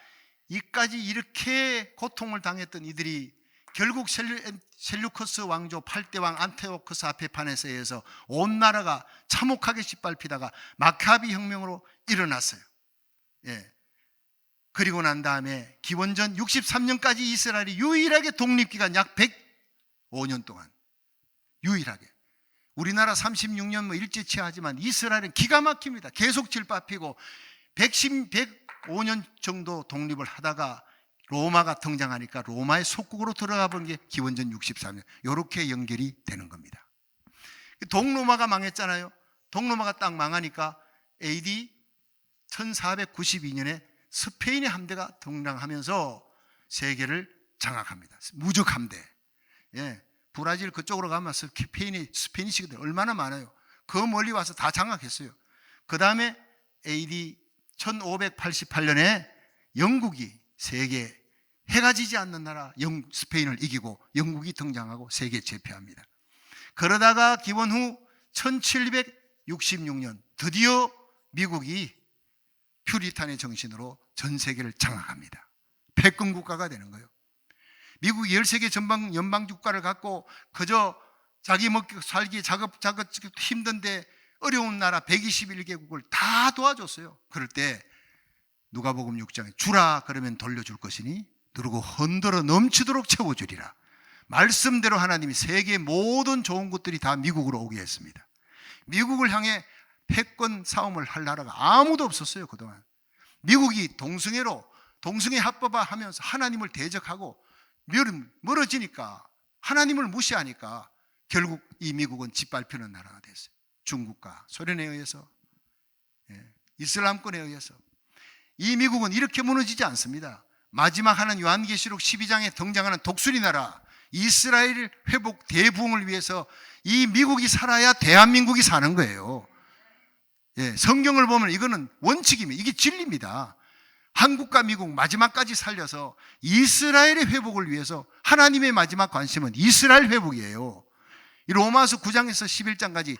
이까지 이렇게 고통을 당했던 이들이 결국 셀루커스 왕조 8대 왕 안티오코스 아페파네스에 의해서 온 나라가 참혹하게 짓밟히다가 마카비 혁명으로 일어났어요. 그리고 난 다음에 기원전 63년까지 이스라엘이 유일하게 독립기간 약 105년 동안 유일하게, 우리나라 36년 뭐 일제치하지만 이스라엘은 기가 막힙니다. 계속 짓밟히고 105년 정도 독립을 하다가 로마가 등장하니까 로마의 속국으로 들어가 본 게 기원전 64년, 이렇게 연결이 되는 겁니다. 동로마가 망했잖아요. 동로마가 딱 망하니까 AD 1492년에 스페인의 함대가 등장하면서 세계를 장악합니다. 무적 함대. 브라질 그쪽으로 가면 스페니시거든 얼마나 많아요. 그 멀리 와서 다 장악했어요. 그 다음에 AD 1588년에 영국이 세계 해가 지지 않는 나라 스페인을 이기고 영국이 등장하고 세계 제패합니다. 그러다가 기원 후 1766년 드디어 미국이 퓨리탄의 정신으로 전 세계를 장악합니다. 패권 국가가 되는 거예요. 미국이 13개 전방 연방 국가를 갖고 그저 자기 먹기 살기 작업 힘든데 어려운 나라 121개국을 다 도와줬어요. 그럴 때 누가복음 6장에 주라 그러면 돌려줄 것이니 누르고 흔들어 넘치도록 채워주리라. 말씀대로 하나님이 세계의 모든 좋은 것들이 다 미국으로 오게 했습니다. 미국을 향해 패권 싸움을 할 나라가 아무도 없었어요. 그동안 미국이 동성애 합법화하면서 하나님을 대적하고 멀어지니까, 하나님을 무시하니까 결국 이 미국은 짓밟히는 나라가 됐어요. 중국과 소련에 의해서, 이슬람권에 의해서. 이 미국은 이렇게 무너지지 않습니다. 마지막 하는 요한계시록 12장에 등장하는 독수리 나라 이스라엘 회복 대부흥을 위해서 이 미국이 살아야 대한민국이 사는 거예요. 성경을 보면 이거는 원칙입니다. 이게 진리입니다. 한국과 미국 마지막까지 살려서 이스라엘의 회복을 위해서 하나님의 마지막 관심은 이스라엘 회복이에요. 이 로마서 9장에서 11장까지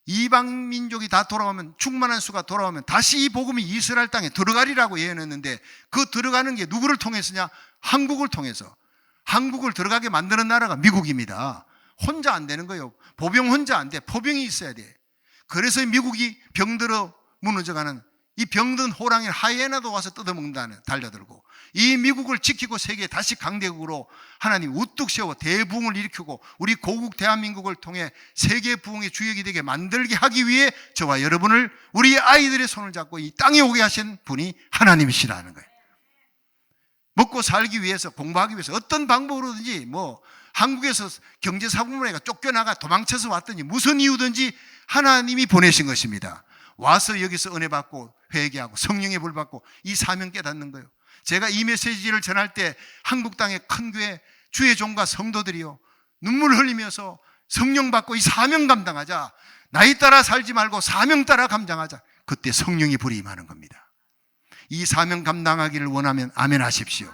이방 민족이 다 돌아오면, 충만한 수가 돌아오면 다시 이 복음이 이스라엘 땅에 들어가리라고 예언했는데, 그 들어가는 게 누구를 통해서냐? 한국을 통해서. 한국을 들어가게 만드는 나라가 미국입니다. 혼자 안 되는 거예요. 보병 혼자 안 돼. 포병이 있어야 돼. 그래서 미국이 병들어 무너져가는, 이 병든 호랑이 하이에나도 와서 뜯어먹는다는, 달려들고, 이 미국을 지키고 세계 다시 강대국으로 하나님 우뚝 세워 대부흥을 일으키고 우리 고국 대한민국을 통해 세계 부흥의 주역이 되게 만들게 하기 위해 저와 여러분을, 우리 아이들의 손을 잡고 이 땅에 오게 하신 분이 하나님이시라는 거예요. 먹고 살기 위해서, 공부하기 위해서 어떤 방법으로든지, 뭐 한국에서 경제사범으로 쫓겨나가 도망쳐서 왔든지 무슨 이유든지 하나님이 보내신 것입니다. 와서 여기서 은혜 받고 회개하고 성령의 불 받고 이 사명 깨닫는 거예요. 제가 이 메시지를 전할 때 한국 땅의 큰 교회 주의 종과 성도들이요, 눈물 흘리면서 성령 받고 이 사명 감당하자, 나이 따라 살지 말고 사명 따라 감당하자, 그때 성령의 불이 임하는 겁니다. 이 사명 감당하기를 원하면 아멘 하십시오.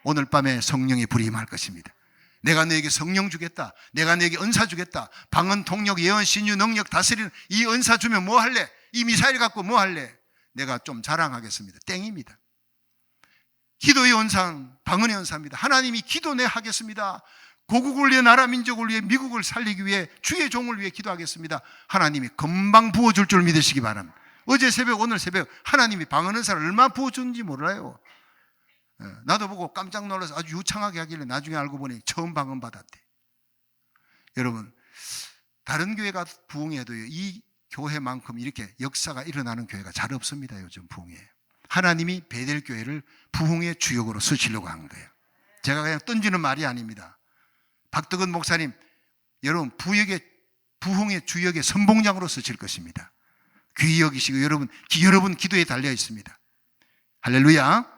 오늘 밤에 성령의 불이 임할 것입니다. 내가 너에게 성령 주겠다, 내가 너에게 은사 주겠다, 방언, 통역, 예언, 신유, 능력, 다스리는 이 은사 주면 뭐 할래? 이 미사일 갖고 뭐 할래? 내가 좀 자랑하겠습니다. 땡입니다. 기도의 은사, 방언의 은사입니다. 하나님이 기도 내 하겠습니다, 고국을 위해, 나라 민족을 위해, 미국을 살리기 위해, 주의 종을 위해 기도하겠습니다. 하나님이 금방 부어줄 줄 믿으시기 바랍니다. 어제 새벽, 오늘 새벽 하나님이 방언은사를 얼마나 부어주는지 몰라요. 나도 보고 깜짝 놀라서 아주 유창하게 하길래 나중에 알고 보니 처음 방언 받았대. 여러분, 다른 교회가 부흥해도요, 이 교회만큼 이렇게 역사가 일어나는 교회가 잘 없습니다. 요즘 부흥에. 하나님이 베델교회를 부흥의 주역으로 쓰시려고 한 거예요. 제가 그냥 던지는 말이 아닙니다. 박덕은 목사님, 여러분 부흥의 주역의 선봉장으로 쓰실 것입니다. 귀히 여기시고 여러분 기도에 달려 있습니다. 할렐루야.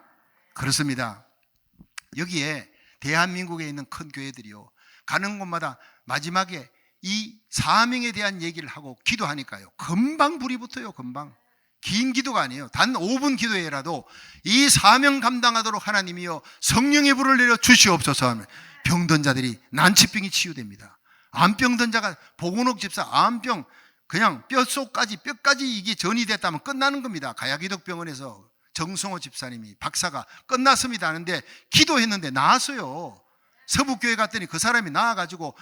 그렇습니다. 여기에 대한민국에 있는 큰 교회들이요, 가는 곳마다 마지막에 이 사명에 대한 얘기를 하고 기도하니까요, 금방 불이 붙어요. 금방. 긴 기도가 아니에요. 단 5분 기도회라도 이 사명 감당하도록 하나님이요 성령의 불을 내려 주시옵소서 하면 병든 자들이, 난치병이 치유됩니다. 암병든 자가, 보건옥 집사 암병 그냥 뼈까지 이게 전이 됐다면 끝나는 겁니다. 가야기독병원에서 정성호 집사님이, 박사가 끝났습니다 하는데 기도했는데 나았어요. 서북교회 갔더니 그 사람이 나와가지고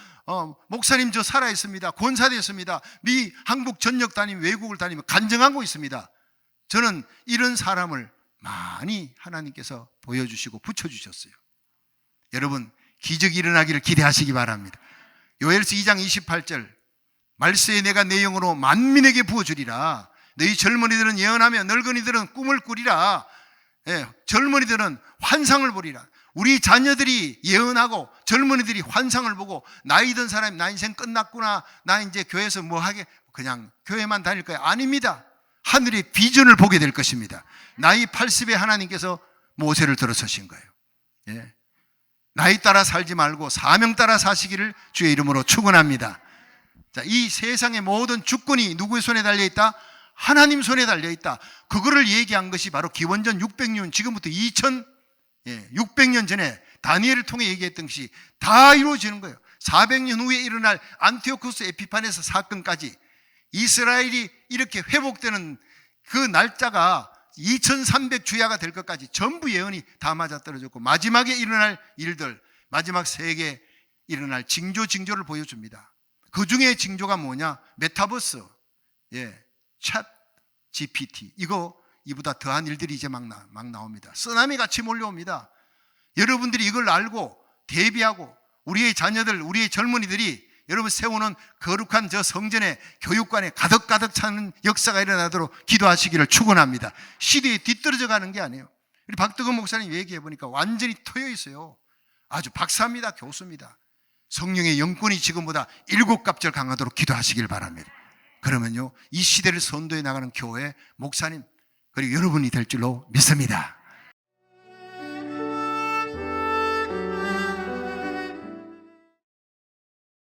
목사님 저 살아있습니다, 권사됐습니다, 한국 전역 다니며 외국을 다니며 간증하고 있습니다. 저는 이런 사람을 많이 하나님께서 보여주시고 붙여주셨어요. 여러분, 기적이 일어나기를 기대하시기 바랍니다. 요엘서 2장 28절, 말세에 내가 내 영으로 만민에게 부어주리라. 너희 젊은이들은 예언하며 늙은이들은 꿈을 꾸리라. 젊은이들은 환상을 보리라. 우리 자녀들이 예언하고 젊은이들이 환상을 보고, 나이 든 사람이 나 인생 끝났구나, 나 이제 교회에서 뭐 하게, 그냥 교회만 다닐 거야. 아닙니다. 하늘의 비전을 보게 될 것입니다. 나이 80에 하나님께서 모세를 들어서신 거예요. 나이 따라 살지 말고 사명 따라 사시기를 주의 이름으로 축원합니다. 자, 이 세상의 모든 주권이 누구의 손에 달려있다? 하나님 손에 달려있다. 그거를 얘기한 것이 바로 기원전 600년, 지금부터 600년 전에 다니엘을 통해 얘기했던 것이 다 이루어지는 거예요. 400년 후에 일어날 안티오쿠스 에피파네스 사건까지 이스라엘이 이렇게 회복되는 그 날짜가 2300주야가 될 것까지 전부 예언이 다 맞아떨어졌고, 마지막에 일어날 일들, 마지막 세계에 일어날 징조를 보여줍니다. 그 중에 징조가 뭐냐? 메타버스, 챗 GPT, 이보다 더한 일들이 이제 막 나옵니다. 쓰나미 같이 몰려옵니다. 여러분들이 이걸 알고 대비하고 우리의 자녀들, 우리의 젊은이들이 여러분 세우는 거룩한 저 성전의 교육관에 가득 차는 역사가 일어나도록 기도하시기를 축원합니다. 시대에 뒤떨어져 가는 게 아니에요. 우리 박덕은 목사님 얘기해 보니까 완전히 트여 있어요. 아주 박사입니다. 교수입니다. 성령의 영권이 지금보다 7갑절 강하도록 기도하시길 바랍니다. 그러면요, 이 시대를 선도해 나가는 교회 목사님, 그리고 여러분이 될 줄로 믿습니다.